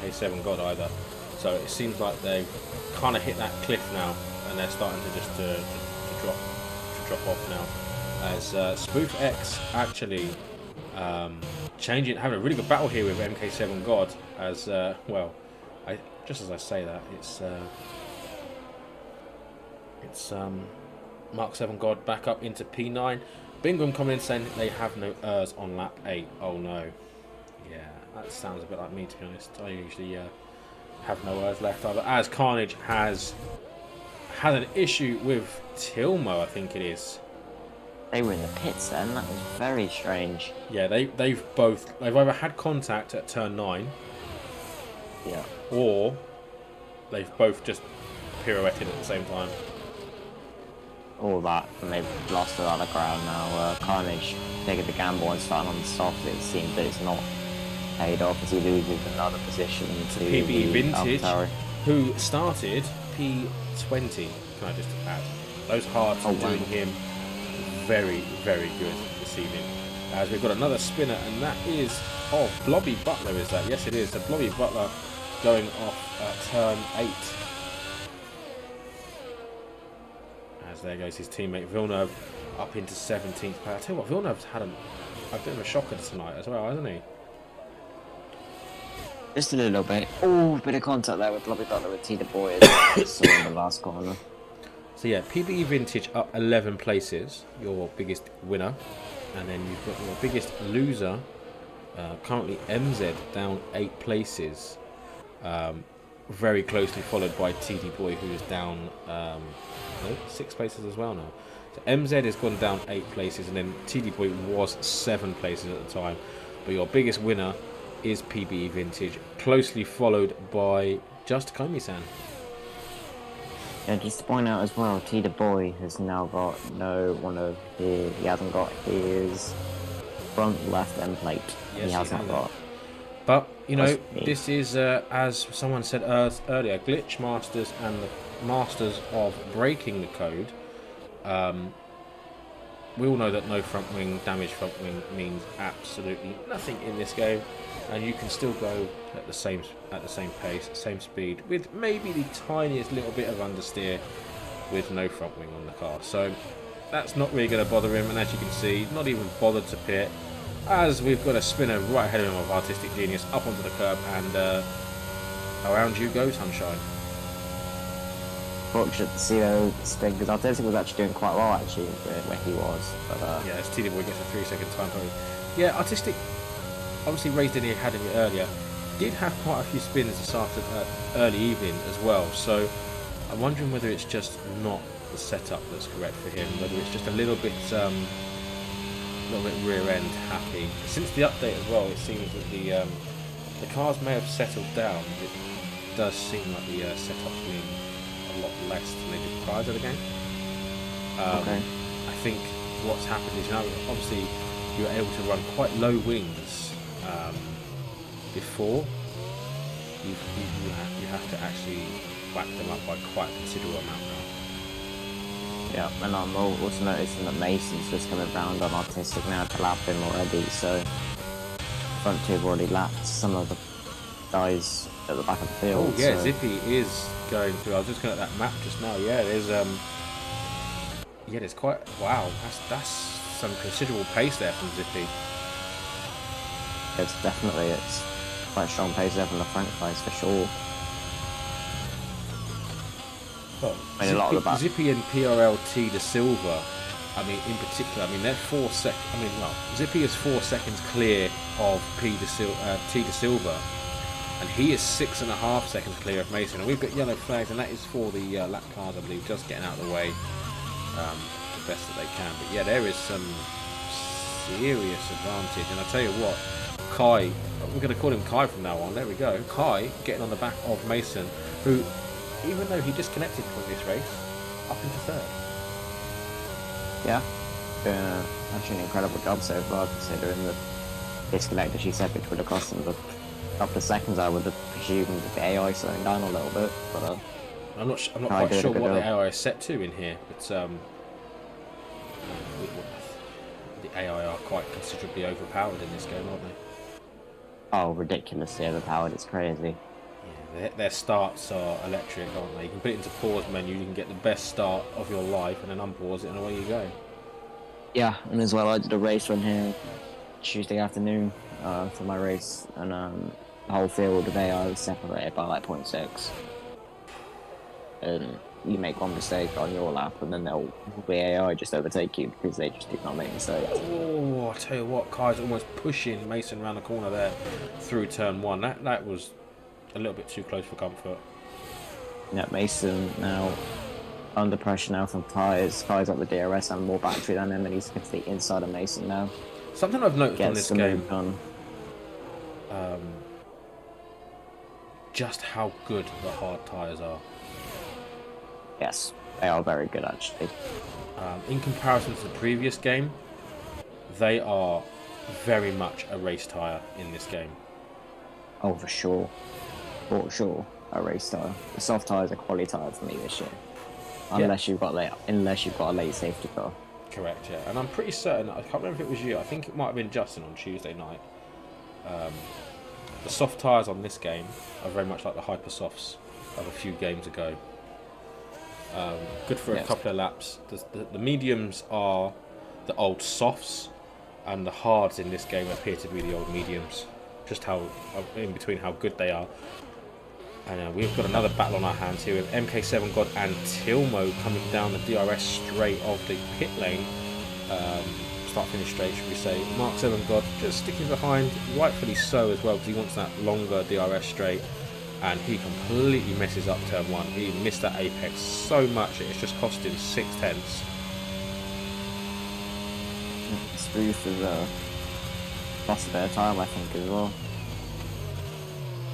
MK7 God either. So it seems like they've kind of hit that cliff now, and they're starting to just to drop off now. As Spoof X actually having a really good battle here with MK7 God. As well, just as I say that, it's Mark 7 God back up into P9. Bingham coming in saying they have no ERS on lap 8. Oh no. Yeah, that sounds a bit like me, to be honest. I usually have no ERS left either. As Carnage has had an issue with Tilmo, I think it is. They were in the pits then. That was very strange. Yeah, they've either had contact at turn 9. Yeah. Or they've both just pirouetted at the same time. All that, and they've lost a lot of ground now. Carnage taking the gamble and starting on the soft. It seems that it's not paid off as he loses another position to PB Vintage, AlphaTauri, who started P20. Can I just add? Those hards are doing him very, very good this evening. As we've got another spinner, and that is Blobby Butler. Is that? Yes, it is. So Blobby Butler going off at turn 8. As there goes his teammate Villeneuve up into 17th place. I tell you what, Villeneuve's had a bit of a shocker tonight as well, hasn't he? Just a little bit. Oh, bit of contact there with Blobby Butler with Tita Boy as well. So in the last corner. So yeah, PBE Vintage up 11 places, your biggest winner. And then you've got your biggest loser, currently MZ, down 8 places. Very closely followed by TD Boy, who is down 6 places as well now. So MZ has gone down 8 places, and then TD Boy was 7 places at the time. But your biggest winner is PBE Vintage, closely followed by Just Komi-san. Yeah, just to point out as well, Tita Boy has now got he hasn't got his front left end plate. Yes, he hasn't got. But, you know, this is, as someone said earlier, Glitch Masters and the Masters of breaking the code. We all know that no front wing, damaged front wing means absolutely nothing in this game. And you can still go at the same pace, same speed, with maybe the tiniest little bit of understeer with no front wing on the car. So that's not really going to bother him, and as you can see, not even bothered to pit, as we've got a spinner right ahead of him of Artistic Genius up onto the curb, and around you go, Sunshine. Fortunate to see those spin, because Artistic was actually doing quite well actually where he was. But yeah, as TD Boy gets a 3-second time penalty. Yeah, Artistic obviously raised in the academy earlier, did have quite a few spins this early evening as well, so I'm wondering whether it's just not the setup that's correct for him, whether it's just a little bit rear end happy. Since the update as well, it seems that the cars may have settled down. It does seem like the setup's been a a lot less than they did prior to the game. Okay. I think what's happened is, obviously you're able to run quite low wings before. You have to actually whack them up by quite a considerable amount now. Yeah, and I'm also noticing that Mason's just coming round on Artistic now to lap him already, so front two have already lapped some of the guys at the back of the field. Oh yeah, so. Zippy is going through. I was just looking at that map just now. Yeah, there's quite, wow, that's some considerable pace there from Zippy. It's quite a strong pace there from the front guys for sure. Well, I mean, a lot of the back. Zippy and PRLT De Silva, I mean, in particular, I mean, they're Zippy is 4 seconds clear of T De Silva, and he is 6.5 seconds clear of Mason. And we've got yellow flags, and that is for the lap cars, I believe, just getting out of the way the best that they can. But yeah, there is some serious advantage. And I tell you what, Kai, we're going to call him Kai from now on. There we go. Kai getting on the back of Mason, who, even though he disconnected from this race, up into third. Yeah, doing actually an incredible job so far, considering the disconnect, as she said, which would have cost them a couple of seconds. I would have presumed the AI slowing down a little bit, but I'm not quite sure what the AI is set to in here, but the AI are quite considerably overpowered in this game, aren't they? Oh, ridiculously overpowered! It's crazy. Yeah, their starts are electric, aren't they? You can put it into pause menu, you can get the best start of your life, and then unpause it, and away you go. Yeah, and as well, I did a race run here Tuesday afternoon for my race, and the whole field of AI was separated by like 0.6. And you make one mistake on your lap, and then they'll be AI just overtake you because they just did not make mistakes. Oh, I tell you what, Kai's almost pushing Mason around the corner there through turn one. That was a little bit too close for comfort. Yeah, Mason now under pressure now from tyres. Kai's got the DRS and more battery than him, and he's complete inside of Mason now. Something I've noticed on this game, just how good the hard tyres are. Yes, they are very good actually. In comparison to the previous game, they are very much a race tyre in this game. Oh, for sure, a race tyre. The soft tyres are quality tyres for me this year, unless you've got a late safety car. Correct, yeah, and I'm pretty certain. I can't remember if it was you. I think it might have been Justin on Tuesday night. The soft tyres on this game are very much like the hyper softs of a few games ago. Good for a couple of laps. The mediums are the old softs, and the hards in this game appear to be the old mediums. Just how in between how good they are. And we've got another battle on our hands here with MK7 God and Tilmo coming down the DRS straight of the pit lane. Start-finish straight, should we say. Mark 7 God just sticking behind, rightfully so as well, because he wants that longer DRS straight. And he completely messes up turn one. He missed that apex so much it's just cost him 0.6. Spruce has lost a bit of time, I think, as well.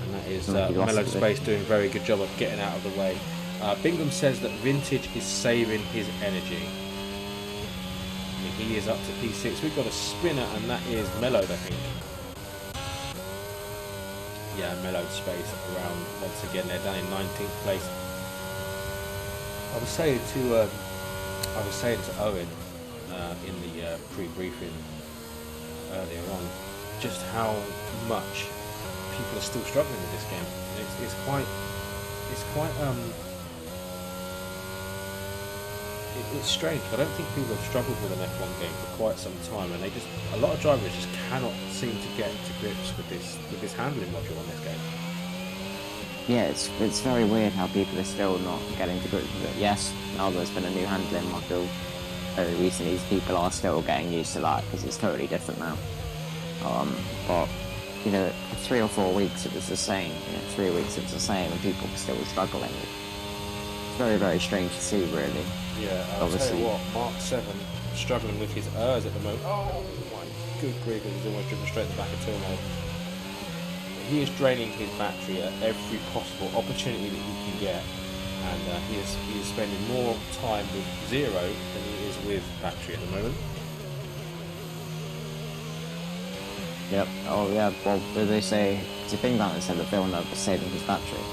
And that is Mellow Space doing a very good job of getting out of the way. Bingham says that Vintage is saving his energy. I mean, he is up to P6. We've got a spinner, and that is Mellowed, I think. Yeah, Mellowed Space around once again. They're down in 19th place. I was saying to Owen in the pre-briefing earlier on just how much people are still struggling with this game. It's quite it's strange. I don't think people have struggled with an F1 game for quite some time, and a lot of drivers just cannot seem to get to grips with this handling module on this game. Yeah, it's very weird how people are still not getting to grips with it. Yes, now there's been a new handling module very recently. People are still getting used to that because it's totally different now. But you know, for 3 or 4 weeks it was the same. 3 weeks it was the same, and people were still struggling. It's very, very strange to see, really. Yeah, I'll tell you what, Mark 7 struggling with his ERS at the moment. Oh my good grief, he's almost driven straight in the back of Tilmo. He is draining his battery at every possible opportunity that he can get. and he is spending more time with zero than he is with battery at the moment. Yep. Oh yeah. Well, did they say? Do you think that said that Villeneuve was saving his battery?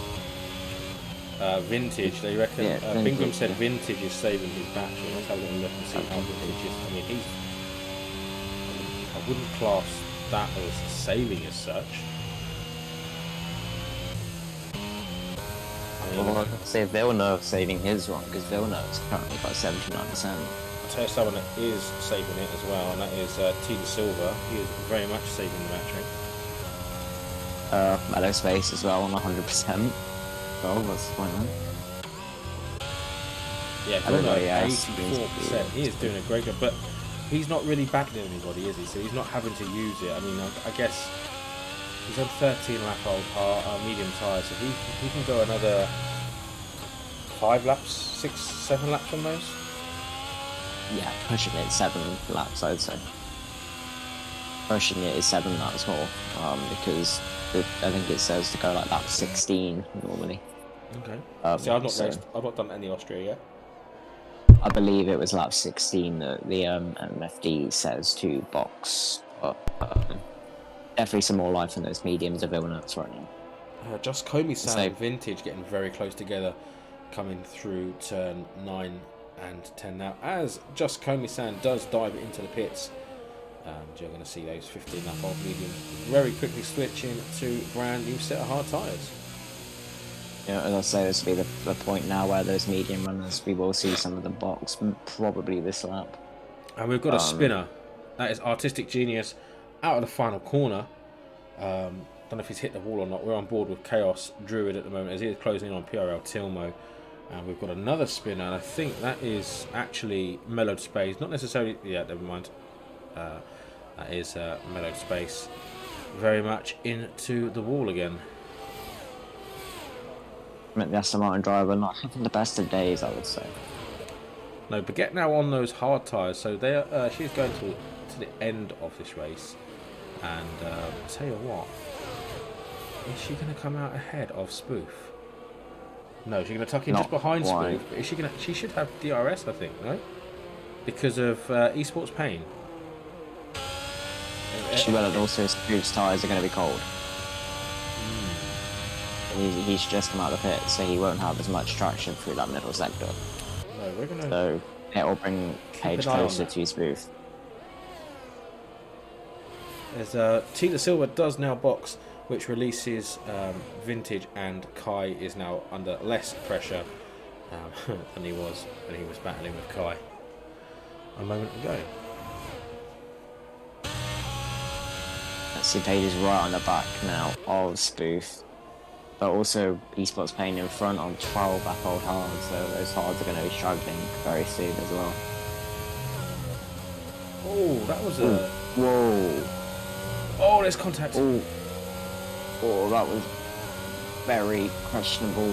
Vintage, they reckon. Yeah, Bingham vintage, said yeah. Vintage is saving his battery. Let's have a little look and see how Vintage is. I mean, I wouldn't class that as saving as such. I mean, Well, I'd say Villeneuve saving his one because Villeneuve's currently got 79%. I'll tell you someone that is saving it as well, and that is Tina Silva. He is very much saving the battery. Mellow Space as well on 100%. Oh, what's the point then? Yeah, I don't know, yeah, 84%. He is doing a great job, but he's not really battling anybody, is he? So he's not having to use it. I mean, I guess he's on 13 lap old medium tyres, so he can go another 5 laps, 6, 7 laps on those. Yeah, pushing it 7 laps, I'd say. Pushing it is 7 laps more, because I think it says to go like lap 16 normally. Okay. See, I've not done any Austria yet. I believe it was lap 16 that the MFD says to box. Definitely some more life in those mediums of Villeneuve's right now. Just Komi-san and Vintage getting very close together, coming through turn 9 and 10 now. As Just Komi-san does dive into the pits, and you're going to see those 15 lap old mediums very quickly switching to brand new set of hard tyres. Yeah, as I say, this will be the point now where those medium runners, we will see some of the box probably this lap. And we've got a spinner. That is Artistic Genius out of the final corner. Don't know if he's hit the wall or not. We're on board with Chaos Druid at the moment as he is closing in on PRL Tilmo. And we've got another spinner, and I think that is actually Mellowed Space. Not necessarily... Yeah, never mind. That is Mellowed Space. Very much into the wall again. The Aston Martin driver not having the best of days, I would say. No, Baguette now on those hard tyres, so they are, she's going to the end of this race. And I'll tell you what, is she going to come out ahead of Spoof? No, she's going to tuck in just behind Spoof. But is she going to? She should have DRS, I think, no? Because of eSports Pain. She will, also Spoof's tyres are going to be cold. He's just come out of the pit, so he won't have as much traction through that middle sector. No, we're gonna... So it will bring Cage closer to Spoof. As Tina Silva does now box, which releases Vintage, and Kai is now under less pressure than he was when he was battling with Kai a moment ago. Let's see, Page is right on the back now of Spoof. But also, eSports Pain in front on 12 lap old hards, so those hards are going to be struggling very soon as well. Oh, that was a... Whoa. Oh, there's contact. Oh, that was very questionable.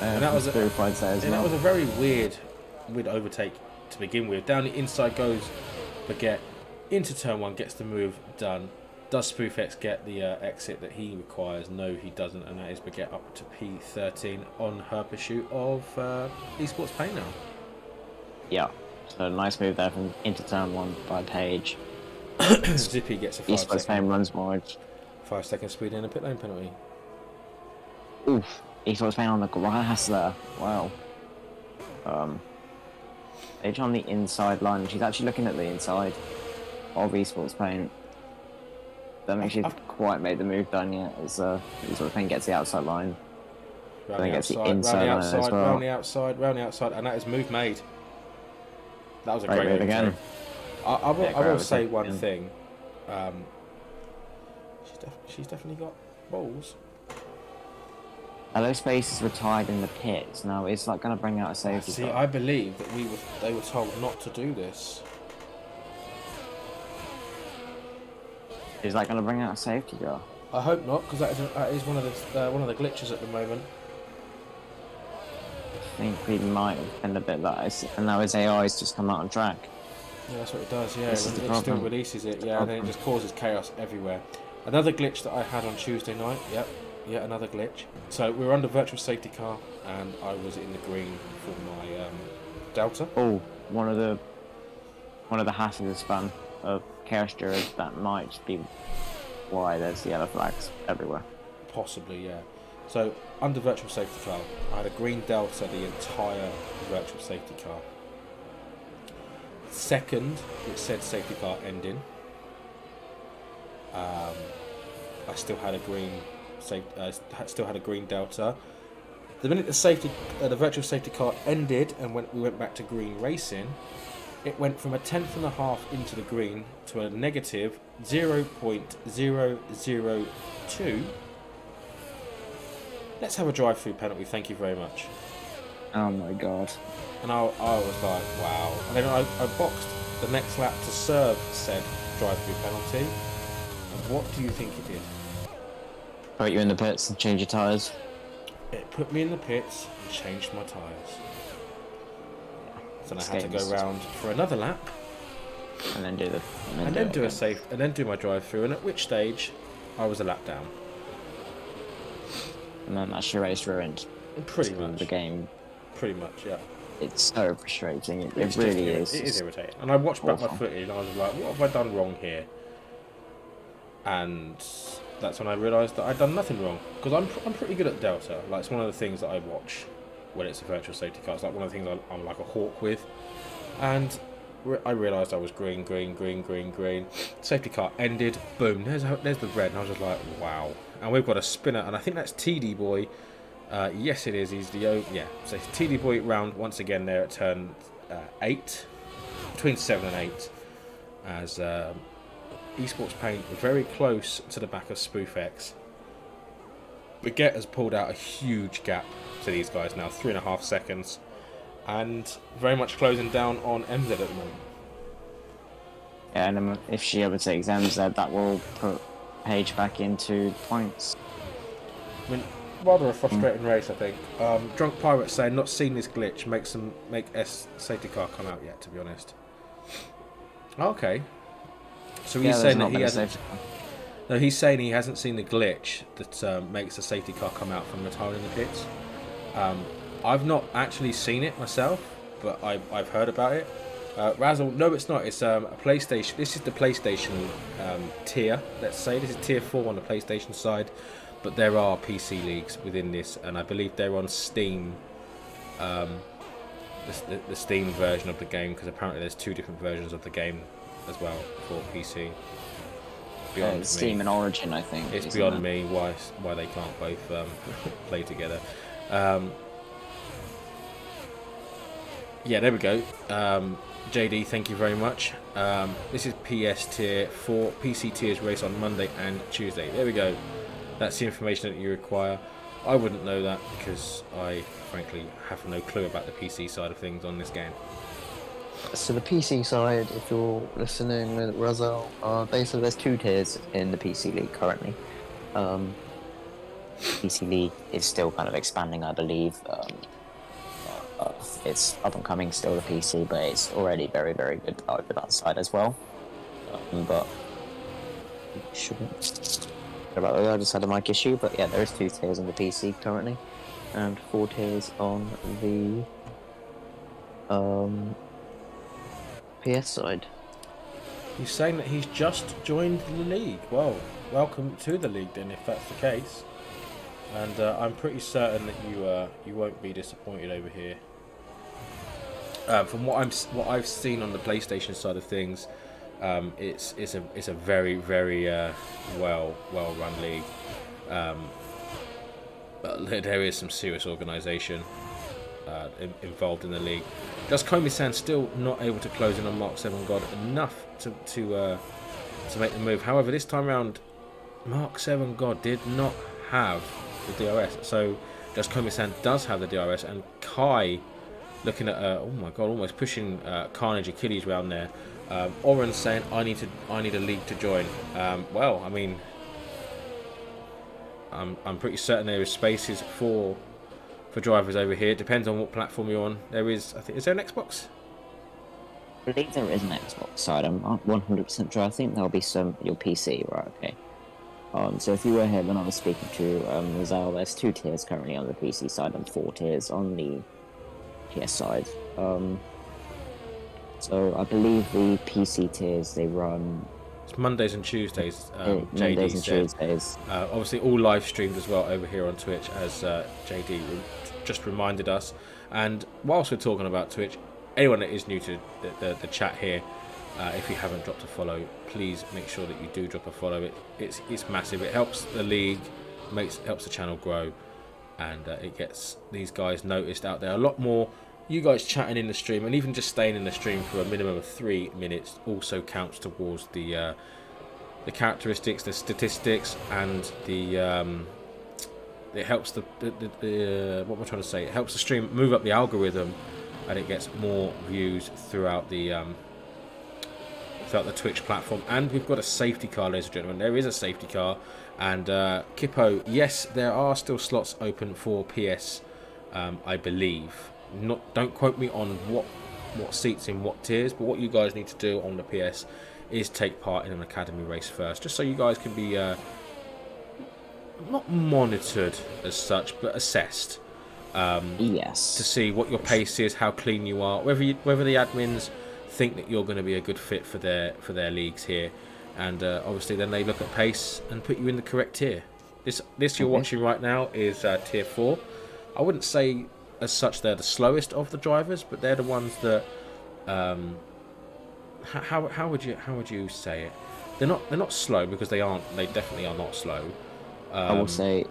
And that was Spoof, I'd say as well. That was a very weird overtake to begin with. Down the inside goes Baguette. Into turn 1, gets the move done. Does Spoof X get the exit that he requires? No, he doesn't, and that is Baguette up to P13 on her pursuit of eSports Pain now. Yeah, so nice move there from into turn 1 by Page. Zippy gets a 5 eSports Pain runs wide. 5 second speed and a pit lane penalty. Oof, eSports Pain on the grass there. Wow. Page on the inside line. She's actually looking at the inside of eSports Pain. Don't think she's quite made the move done yet, as eSports Pain gets the outside line. Round the outside, round the outside, round the outside, and that is move made. That was a great move again. I will say one thing. She's definitely got balls. Hello Space is retired in the pits. Now it's like going to bring out a safety car. I believe that they were told not to do this. Is that going to bring out a safety car? I hope not, because that is one of the glitches at the moment. I think we might have been a bit that, and now his AI's just come out on track. Yeah, that's what it does. Yeah, it still releases it. Yeah, and then it just causes chaos everywhere. Another glitch that I had on Tuesday night. Yep, yet another glitch. So we were under virtual safety car, and I was in the green for my Delta. Oh, one of the hazardous fun of chaos jurors, that might be why there's yellow flags everywhere. Possibly, yeah. So under virtual safety car, I had a green Delta the entire virtual safety car. Second, it said safety car ending. I still had a green still had a green Delta. The minute the virtual safety car ended and we went back to green racing, it went from a tenth and a half into the green to a negative 0.002. Let's have a drive-through penalty, thank you very much. Oh my god. And I was like, wow. And then I boxed the next lap to serve said drive-through penalty. And what do you think it did? Put you in the pits and change your tyres. It put me in the pits and changed my tyres. So I had to go round for another lap. And then do my drive-through, and at which stage I was a lap down. And then that's your race ruined. Pretty much. The game. Pretty much, yeah. It's so frustrating. It really is. It is irritating. And I watched back my footage and I was like, what have I done wrong here? And that's when I realised that I'd done nothing wrong. Because I'm pretty good at Delta. Like, it's one of the things that I watch when it's a virtual safety car. It's like one of the things I'm like a hawk with. And I realised I was green. Safety car ended. Boom. There's the red. And I was just like, wow. And we've got a spinner. And I think that's TD Boy. Yes, it is. He's the So TD Boy round once again there at turn 8, between 7 and 8, as Esports Paint very close to the back of Spoof X. Baguette has pulled out a huge gap to these guys now, 3.5 seconds, and very much closing down on MZ at the moment. Yeah, and if she ever takes MZ, that will put Paige back into points. I mean, rather a frustrating race, I think. Drunk Pirate saying not seen this glitch make S safety car come out yet, to be honest. Okay. So he's saying that he hasn't. No, he's saying he hasn't seen the glitch that makes the safety car come out from retiring the pits. I've not actually seen it myself, but I've heard about it. Razzle, no, it's not. It's a PlayStation. This is the PlayStation tier. Let's say this is tier 4 on the PlayStation side. But there are PC leagues within this, and I believe they're on Steam, the Steam version of the game, because apparently there's 2 different versions of the game as well for PC. Beyond Steam me. and Origin, I think. It's beyond me why they can't both play together. Yeah, there we go. JD, thank you very much. This is PS tier 4. PC tiers race on Monday and Tuesday. There we go. That's the information that you require. I wouldn't know that because I, frankly, have no clue about the PC side of things on this game. So the PC side, if you're listening with Razzle, basically there's 2 tiers in the PC League currently. PC League is still kind of expanding, I believe. It's up and coming still, the PC, but it's already very, very good over that side as well. But shouldn't. I just had a mic issue, but yeah, there's 2 tiers on the PC currently, and 4 tiers on the PS side. He's saying that he's just joined the league. Well, welcome to the league then, if that's the case. And I'm pretty certain that you won't be disappointed over here. From what I've seen on the PlayStation side of things, it's a very, very well run league. But there is some serious organisation involved in the league. Just Komi-san still not able to close in on Mark 7 God enough to make the move. However, this time around, Mark 7 God did not have the DRS, so Just Komi-san does have the DRS, and Kai looking at oh my god, almost pushing Carnage Achilles around there. Oren saying I need a league to join. Well, I mean, I'm pretty certain there is spaces for drivers over here. It depends on what platform you're on. There is, I think, is there an Xbox? I believe there is an Xbox side. I'm not 100% sure. I think there'll be some your PC, right? Okay. So if you were here when I was speaking to Rizal, there's 2 tiers currently on the PC side and 4 tiers on the PS side. So I believe the PC tiers, they run It's Mondays and Tuesdays. JD Mondays and said. Tuesdays. Obviously, all live streamed as well over here on Twitch, as JD just reminded us. And whilst we're talking about Twitch, anyone that is new to the chat here, if you haven't dropped a follow, please make sure that you do drop a follow. It's massive. It helps the league, helps the channel grow, and it gets these guys noticed out there a lot more. You guys chatting in the stream, and even just staying in the stream for a minimum of 3 minutes, also counts towards the characteristics, the statistics, and it helps the what am I trying to say? It helps the stream move up the algorithm, and it gets more views throughout the Twitch platform. And we've got a safety car, ladies and gentlemen. There is a safety car, and Kippo, yes, there are still slots open for PS, I believe. Don't quote me on what seats in what tiers, but what you guys need to do on the PS is take part in an academy race first, just so you guys can be not monitored as such, but assessed. Yes. To see what your pace is, how clean you are, whether the admins think that you're going to be a good fit for their leagues here, and obviously then they look at pace and put you in the correct tier. This you're watching right now is tier 4. I wouldn't say as such they're the slowest of the drivers, but they're the ones that how would you say it? They're not slow, because they definitely are not slow. I will say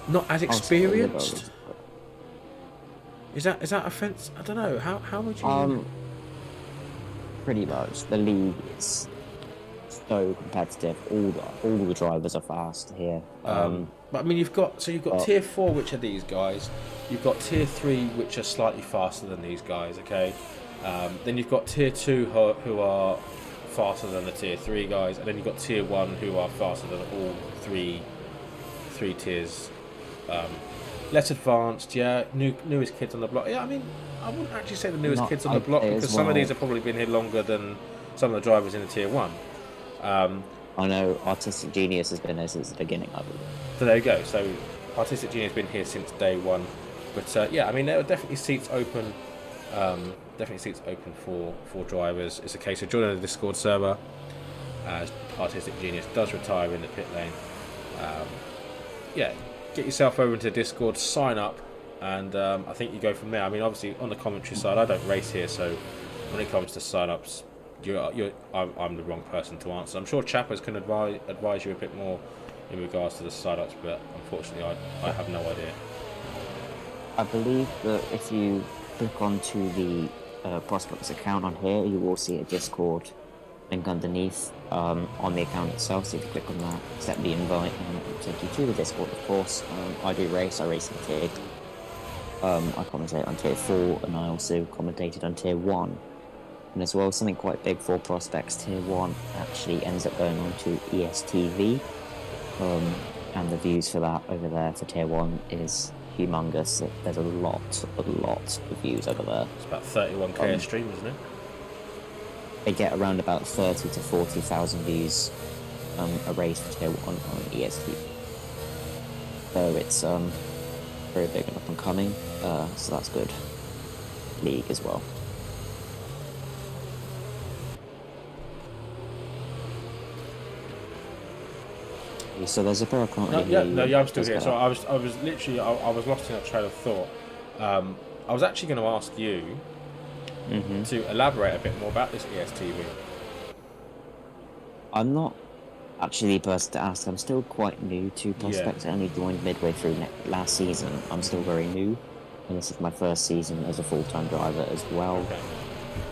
not as experienced. Is that offense? I don't know. How would you? Pretty much, the league is so competitive. All the drivers are fast here. But I mean, you've got tier 4, which are these guys. You've got tier 3, which are slightly faster than these guys. Okay. Then you've got tier 2 who are faster than the tier 3 guys, and then you've got tier 1 who are faster than all three tiers. Less advanced, yeah. Newest kids on the block. Yeah, I mean, I wouldn't actually say the newest kids on the block, because some of these have probably been here longer than some of the drivers in the tier 1. I know Artistic Genius has been there since the beginning, I believe. So there you go. So Artistic Genius has been here since day 1. But yeah, I mean, there are definitely seats open. For drivers. It's a case of joining the Discord server, as Artistic Genius does retire in the pit lane. Yeah, get yourself over into Discord, sign up, and I think you go from there. I mean, obviously on the commentary side, I don't race here, so when it comes to sign-ups, I'm the wrong person to answer. I'm sure Chappers can advise you a bit more in regards to the sign-ups, but unfortunately I have no idea. I believe that if you click onto the Prospects account on here, you will see a Discord link underneath on the account itself. So if you click on that, accept the invite, and it will take you to the Discord, of course. I race in tier. I commentate on tier 4, and I also commentated on tier 1. And as well, something quite big for Prospects, tier 1 actually ends up going on to ESTV. And the views for that over there for tier 1 is humongous. There's a lot of views over there. It's about 31k a stream, isn't it? They get around about 30 to 40,000 views a race for tier 1 on EST. So it's very big and up and coming, so that's good. League as well. So there's a pair of I'm still here. So I was literally I was lost in a trail of thought. I was actually going to ask you to elaborate a bit more about this ESTV. I'm not actually the person to ask. I'm still quite new to Prospects. I only joined midway through last season. I'm still very new, and this is my first season as a full-time driver as well,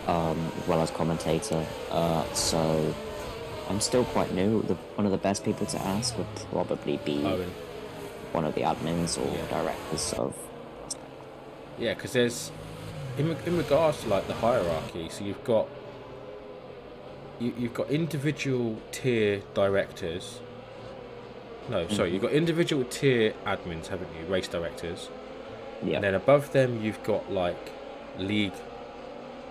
as well as commentator. So I'm still quite new. One of the best people to ask would probably be Owen, one of the admins or directors of. Yeah, because there's in regards to like the hierarchy. So you've got individual tier directors. No, sorry, you've got individual tier admins, haven't you? Race directors. Yeah. And then above them, you've got like league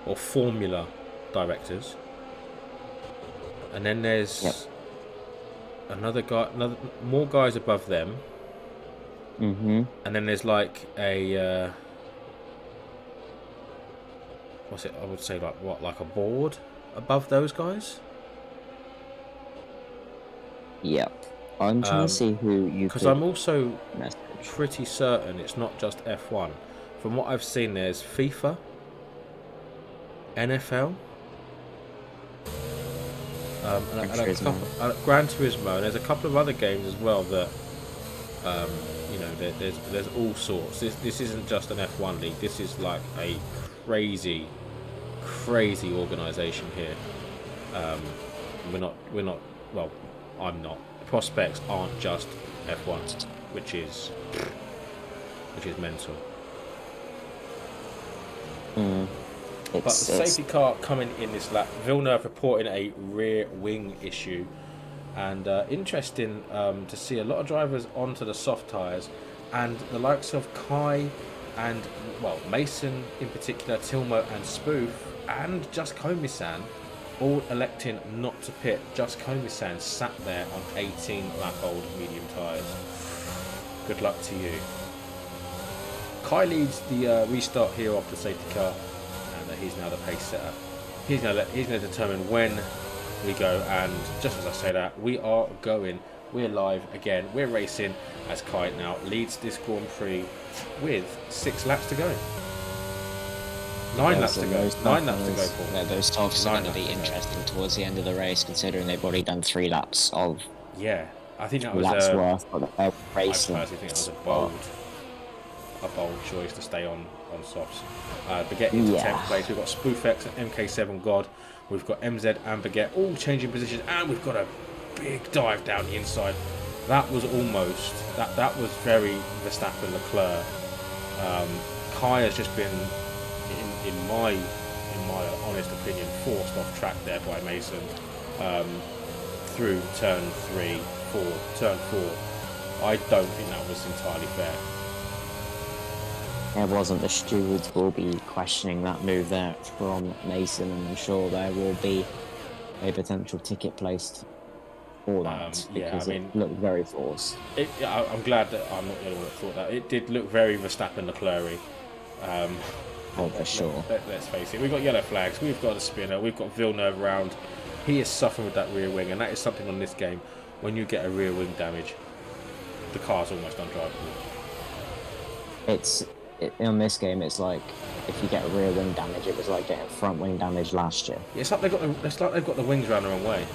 or formula directors. And then there's another guy, more guys above them, Mm-hmm. and then there's like a what's it? I would say like what, like a board above those guys. Yep. I'm trying to see who you Because could I'm also message. pretty certain it's not just F1. From what I've seen, there's FIFA, NFL, and a couple, Gran Turismo, and there's a couple of other games as well that, you know, there's all sorts. This isn't just an F1 league. This is like a crazy organisation here. We're not. Well, I'm not. Prospects aren't just F1, which is mental. But the safety car coming in this lap, Villeneuve reporting a rear wing issue, and interesting to see a lot of drivers onto the soft tyres, and the likes of Kai and, well, Mason in particular, Tilmo and Spoof, and Just Komisan all electing not to pit. Just Komisan sat there on 18 lap old medium tyres. Good luck to you. Kai leads the restart here off the safety car, and he's now the pace setter. He's going to determine when we go, and just as I say that, we are going. We're live again. We're racing as Kai now leads this Grand Prix with 6 laps to go. 9 laps to go. 9 laps to go, Paul. Yeah, those softs are going to be interesting towards the end of the race, considering they've already done 3 laps of Yeah, I think that was laps worth of I racing. personally think that was a bold choice to stay on softs. Baguette into 10th place. We've got Spoofx and MK7 God. We've got MZ and Baguette all changing positions, and we've got a big dive down the inside. That was almost that was very Verstappen Leclerc. Kai has just been, in my honest opinion, forced off track there by Mason through turn 3, 4, turn 4. I don't think that was entirely fair. It wasn't. The stewards will be questioning that move there from Mason, and I'm sure there will be a potential ticket placed for that, because it looked very forced. I'm glad that I'm not the only one that thought that. It did look very Verstappen Leclerc. Oh, for sure. Let's face it. We've got yellow flags. We've got a spinner. We've got Villeneuve around. He is suffering with that rear wing, and that is something on this game. When you get a rear wing damage, the car's almost undrivable. On this game, it's like if you get a rear wing damage, it was like getting front wing damage last year. Yeah, it's like they've got the wings round the wrong way.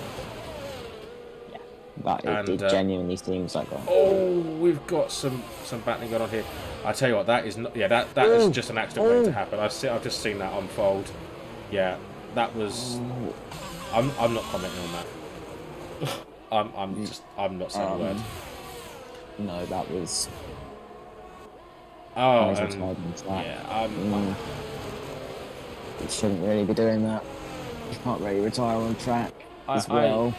Yeah, but it genuinely seems like that. Oh, we've got some battling going on here. I tell you what, that is not. Yeah, that is just an accident waiting to happen. I've just seen that unfold. Yeah, that was. I'm not commenting on that. I'm not saying a word. No, that was. Oh, yeah. You shouldn't really be doing that. You can't really retire on track as well.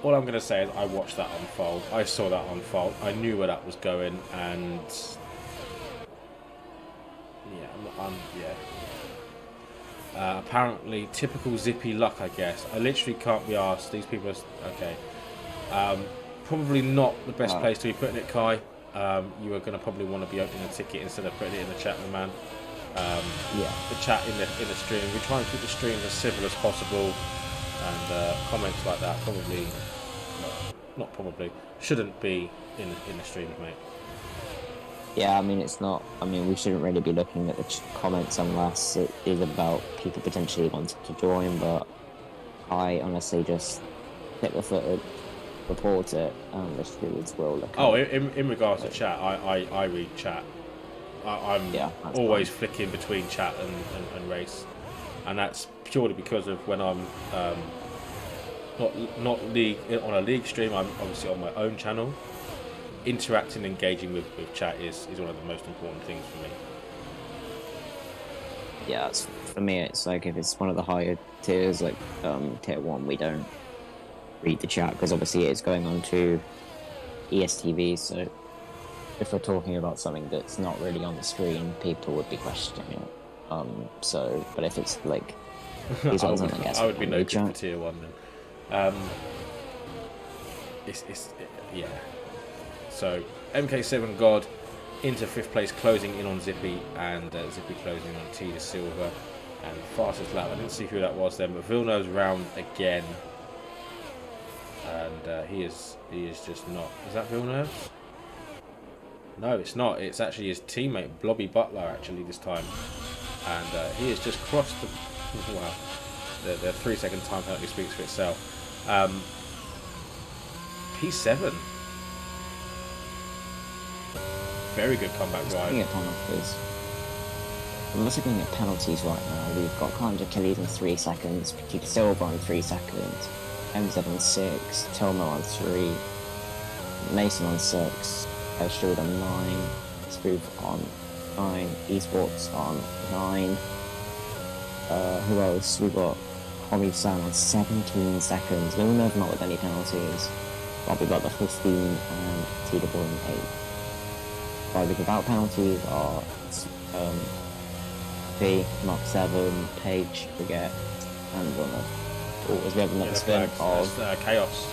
All I'm going to say is I watched that unfold. I saw that unfold. I knew where that was going, and apparently typical zippy luck, I guess. I literally can't be asked. These people are okay. Probably not the best place to be putting it, Kai. You are going to probably want to be opening a ticket instead of putting it in the chat, my man. The chat in the stream. We try and keep the stream as civil as possible, and comments like that shouldn't be in the streams, mate. Yeah, I mean, it's not. I mean, we shouldn't really be looking at the comments unless it is about people potentially wanting to join. But I honestly just hit the footed, report it, and the stewards will look. Oh, in regards to chat, I read chat. I'm always flicking between chat and race, and that's purely because of when I'm not league on a league stream. I'm obviously on my own channel. Interacting, engaging with chat is one of the most important things for me. Yeah, for me, it's like if it's one of the higher tiers, like tier 1, we don't read the chat because obviously it's going on to ESTV. So if we're talking about something that's not really on the screen, people would be questioning it. But if it's like He's I on would, something against I would be no good for Lucha. tier 1 then. Yeah. So MK7 God into 5th place, closing in on Zippy, and Zippy closing on T de Silva. And fastest lap, I didn't see who that was then, but Villeneuve's round again. And he is just not. Is that Villeneuve? No, it's not. It's actually his teammate, Blobby Butler, actually, this time. And he has just crossed the... Wow. The 3-second time penalty speaks for itself. P7. Very good comeback drive. I'm also looking at penalties right now. We've got Carlos Achilles on 3 seconds, Paquita Silva on 3 seconds, MZ on 6, Tilma on 3, Mason on 6, Elstrud on 9, Spoof on 9, Esports on 9. Who else? We've got Holly Sam on 17 seconds. Villeneuve not with any penalties. Bobby got the 15 and Tita Boy on 8. Drivers without penalties are B, Mark 7, Page, Forget, and Villeneuve. Oh, as we have another spin of Chaos.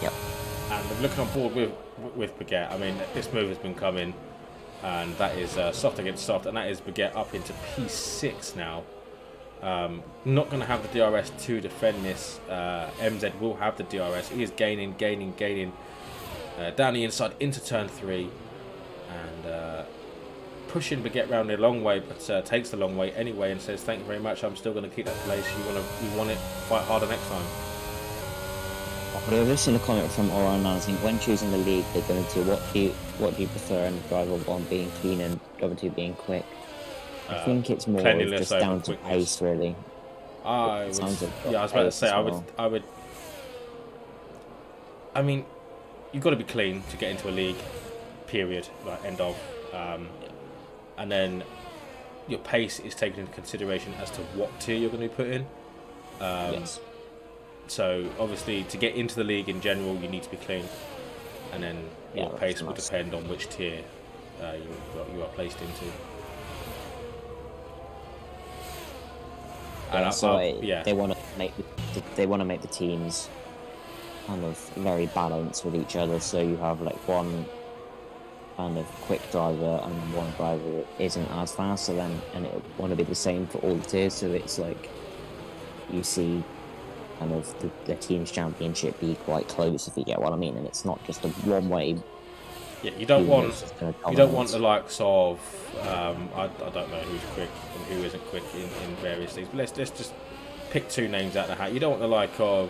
Yep. And I'm looking on board with Baguette. I mean, this move has been coming, and that is soft against soft, and that is Baguette up into P6 now. Not going to have the DRS to defend this. MZ will have the DRS. He is gaining down the inside into turn 3, and pushing Baguette round a long way, but takes the long way anyway and says, "Thank you very much. I'm still going to keep that place. You want it? Fight harder next time." But I've just seen a comment from Oran announcing when choosing the league, they're going to what do you prefer, and driver 1 being clean and driver 2 being quick. I think it's more just down to pace, really. I was about to say I would. I mean, you've got to be clean to get into a league. Period. Like end of. And then your pace is taken into consideration as to what tier you're going to be put in. Yes. So obviously, to get into the league in general, you need to be clean, and then your pace will depend on which tier you are placed into. And they want to make the teams kind of very balanced with each other. So you have like one kind of quick driver and one driver that isn't as fast. So then, and it want to be the same for all the tiers. So it's like you see kind of the team's championship be quite close, if you get what I mean, and it's not just a one-way. Yeah, you don't want the likes of I don't know who's quick and who isn't quick in various things. But let's just pick 2 names out of the hat. You don't want the like of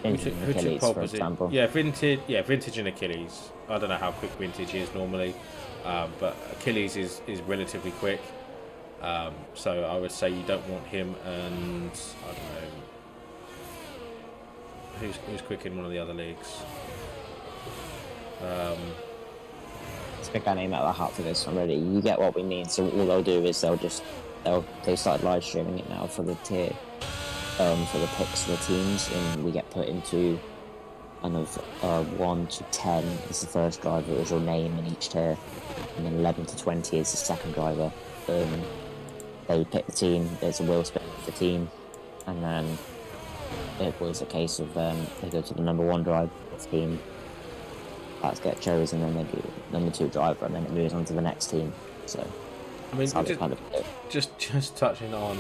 Achilles, for example. Yeah, Vintage and Achilles. I don't know how quick Vintage is normally, but Achilles is relatively quick. So I would say you don't want him, and I don't know who's quick in one of the other leagues. Let's pick a name out of the hat for this one. Really, you get what we mean. So all they'll do is they started live streaming it now for the tier, for the picks for the teams, and we get put into kind of 1 to 10 is the first driver is your name in each tier, and then 11 to 20 is the second driver. They pick the team. There's a wheel spin for the team, and then it was a case of they go to the number 1 driver of the team. That's get chosen, and then they do number 2 driver, and then it moves on to the next team. So, I mean, just touching on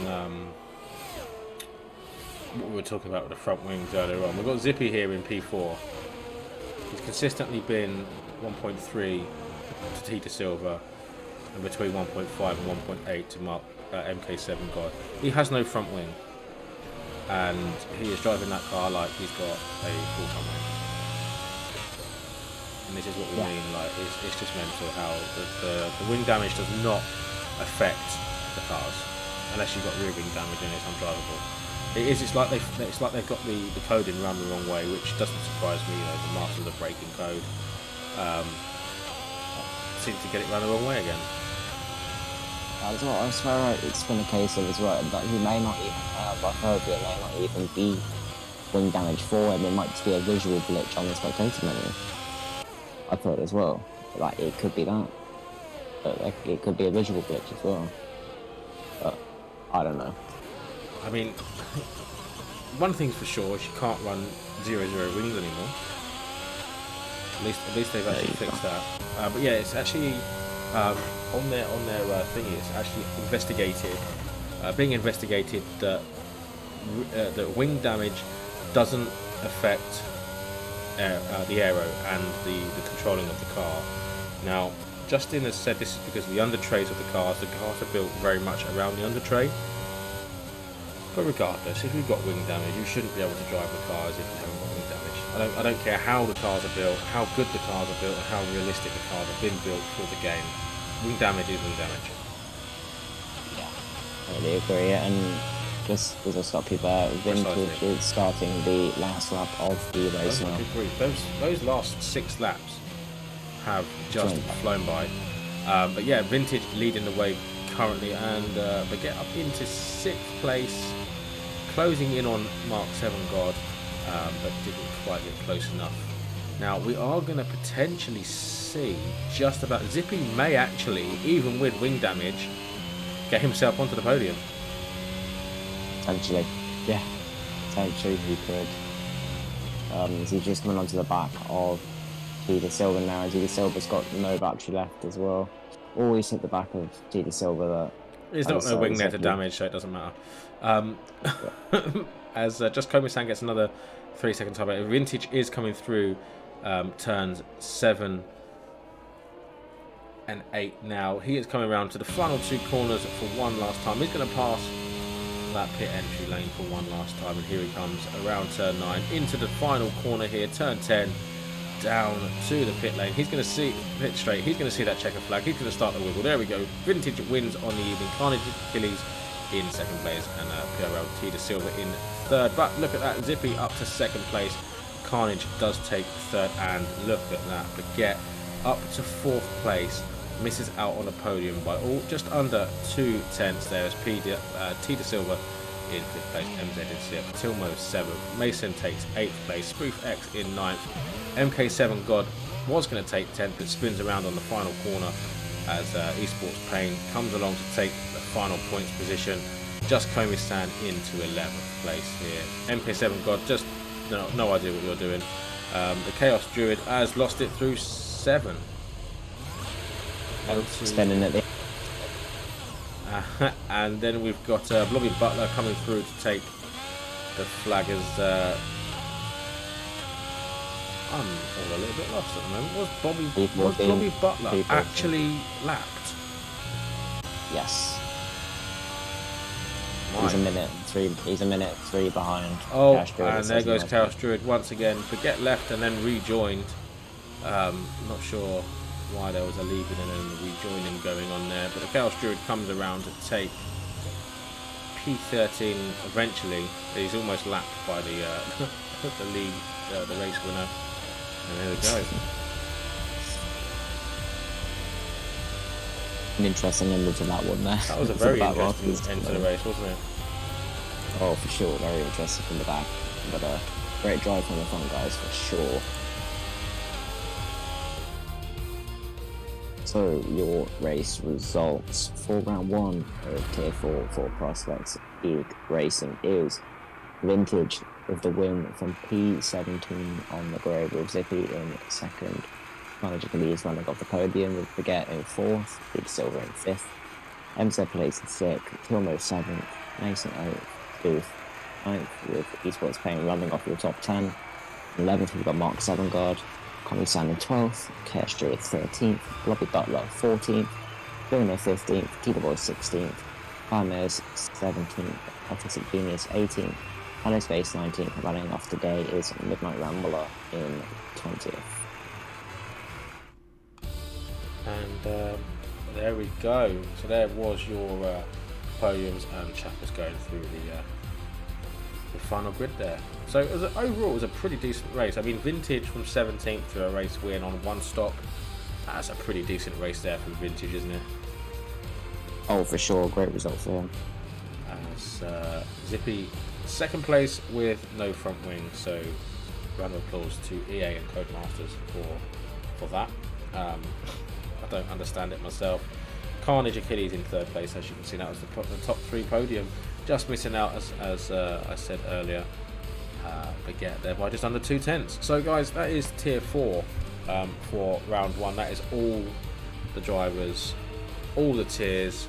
what we were talking about with the front wings earlier on. We've got Zippy here in P4. He's consistently been 1.3 to Tita Silva, and between 1.5 and 1.8 to Mark MK7 God. He has no front wing, and he is driving that car like he's got a full front wing. And this is what we mean, like it's just mental how the wing damage does not affect the cars unless you've got rear wing damage and it's undrivable. It's like they've got the coding run the wrong way, which doesn't surprise me. You know, the masters of braking code seem to get it run the wrong way again. As well, I swear it's been a case of as well that he may not even have, I've heard it may not even be wing damage for him. It might just be a visual glitch on the spectator menu. I thought as well, like it could be that, but like, it could be a visual glitch as well. I don't know. I mean, one thing's for sure is you can't run 0-0 wings anymore. At least they've actually fixed that. But yeah, it's actually on their thingy. It's actually investigated, being investigated that wing damage doesn't affect the aero and the controlling of the car. Now, Justin has said this is because of the undertrays of the cars are built very much around the undertray. But regardless, if you've got wing damage, you shouldn't be able to drive the cars if you haven't got wing damage. I don't care how the cars are built, how good the cars are built, and how realistic the cars have been built for the game. Wing damage is wing damage. Yeah, I really agree. And just as I stop you there, Vintage is starting the last lap of the race now. Those last 6 laps have just flown by. But yeah, Vintage leading the way currently, and they get up into 6th place, closing in on Mark 7 God, but didn't quite get close enough. Now we are going to potentially see just about Zippy may actually, even with wing damage, get himself onto the podium. Potentially, yeah. Potentially he could. He's just coming onto the back of Tita Silva now. Tita Silva's got no battery left as well. Always hit the back of Tita Silva. That there's not no wing there to damage, so it doesn't matter. As Just Komi-san gets another 3 second time out. Vintage is coming through turns 7 and 8 now. He is coming around to the final 2 corners for one last time. He's going to pass that pit entry lane for one last time, and here he comes around turn 9 into the final corner here, turn 10 down to the pit lane. He's going to see pit straight. He's going to see that checker flag. He's going to start the wiggle. There we go. Vintage wins on the evening. Carnage Achilles in 2nd place, and PRL Tita Silva in 3rd. But look at that, Zippy up to 2nd place. Carnage does take 3rd, and look at that, Baguette up to 4th place, misses out on the podium by just under 2 tenths. There is Tita Silva in 5th place, MZ in 6th, Tilmo 7th, Mason takes 8th place, Spoof X in 9th, MK7 God was going to take 10th, but spins around on the final corner as Esports Pain comes along to take the final points position. Just Komi-san into 11th place here. MK7 God, just no idea what you're doing. The Chaos Druid has lost it through 7. Spinning at the and then we've got Blobby Butler coming through to take the flag as I'm all a little bit lost at the moment. Was Blobby Butler actually lapped? Yes. He's a minute 3 behind. Oh, and there goes Chaos Druid once again. Baguette left and then rejoined. Not sure why there was a leaving and then a rejoining going on there, but the Chaos Druid comes around to take P13 eventually. He's almost lapped by the the race winner, and there we go. An interesting ending to that one there. That was a very interesting end to the race, wasn't it? Oh, for sure, very interesting from the back, but great drive from the front guys for sure. So your race results for round 1 of Tier 4 for Prospects eRacing is Vintage with the win from P17 on the grid, with Zippy in 2nd. Manager Achilles running off the podium with Baguette in 4th, Big Silver in 5th, MZ plays in 6th, Tilmo 7th, Mason 8th, Booth 9th, with Esports Pain running off your top 10. 11th we've got Mark 7 Guard, Komi-san in 12th, Cash Druid 13th, Blobby Butler 14th, Bruno 15th, Tita Boy 16th, Primers 17th, Autistic Genius 18th, Alice Base 19th, running off today is Midnight Rambler in 20th. And there we go. So there was your podiums and chappers going through the final grid there. So overall, it was a pretty decent race. I mean, Vintage from 17th to a race win on 1 stop. That's a pretty decent race there from Vintage, isn't it? Oh, for sure. Great result for him. As Zippy 2nd place with no front wing. So round of applause to EA and Codemasters for that. I don't understand it myself. Carnage Achilles in third place, as you can see. That was the top 3 podium. Just missing out, as I said earlier. But yeah, they're by just under 2/10. So guys, that is tier 4 for round 1. That is all the drivers, all the tiers,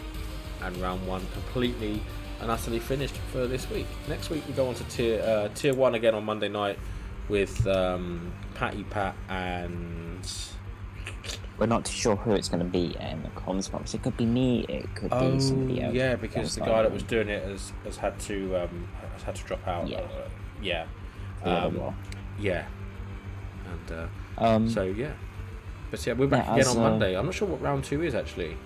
and round 1 completely and utterly finished for this week. Next week we go on to tier 1 again on Monday night with Patty Pat and... We're not too sure who it's going to be in the comms box. It could be me. It could be somebody else. Yeah, because the guy that was doing it has had to drop out. Yeah. Yeah. Yeah. And so yeah. But yeah, we're back again on Monday. I'm not sure what round 2 is actually.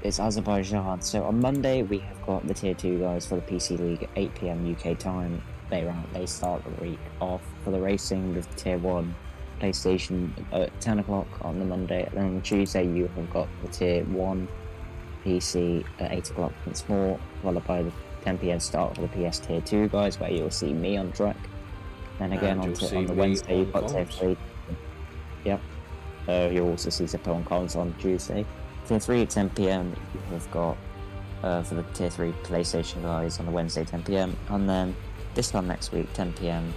It's Azerbaijan. So on Monday we have got the tier 2 guys for the PC League at 8 PM UK time. They start the week off for the racing with tier 1 PlayStation at 10 o'clock on the Monday. And then on Tuesday you have got the tier 1 PC at 8 o'clock once more, followed by the 10 PM start for the PS tier 2 guys, where you'll see me on track. Then again on the Wednesday you've got tier 3. Yep. You'll also see Zippo on comms on Tuesday. Tier 3 at 10 PM you have got for the tier 3 PlayStation guys on the Wednesday 10 PM, and then this time next week 10 PM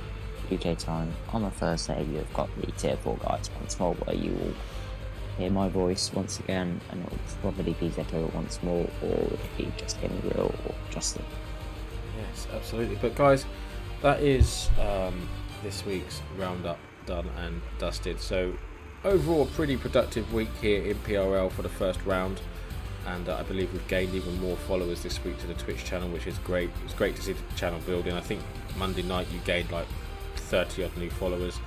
UK time on the Thursday you've got the tier 4 guys once more, where you will hear my voice once again, and it will probably be Zeppo once more, or it'll be just Game Grill or Justin. Yes, absolutely. But guys, that is this week's roundup done and dusted. So overall, a pretty productive week here in PRL for the first round, and I believe we've gained even more followers this week to the Twitch channel, which is great. It's great to see the channel building. I think Monday night you gained like 30 odd new followers,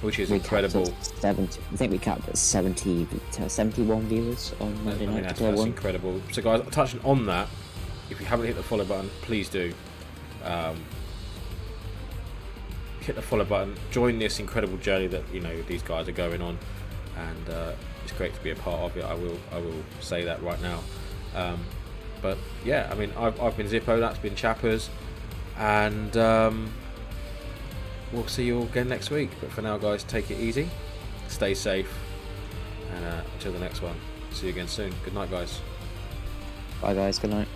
which is incredible. 70, I think we capped at 71 viewers on Monday night. That's incredible. So guys, touching on that, if you haven't hit the follow button, please do. Hit the follow button, join this incredible journey that these guys are going on, and it's great to be a part of it. I will say that right now. But yeah, I mean, I've been Zippo, that's been Chappers, and we'll see you all again next week. But for now, guys, take it easy, stay safe, and until the next one, see you again soon. Good night, guys. Bye guys, good night.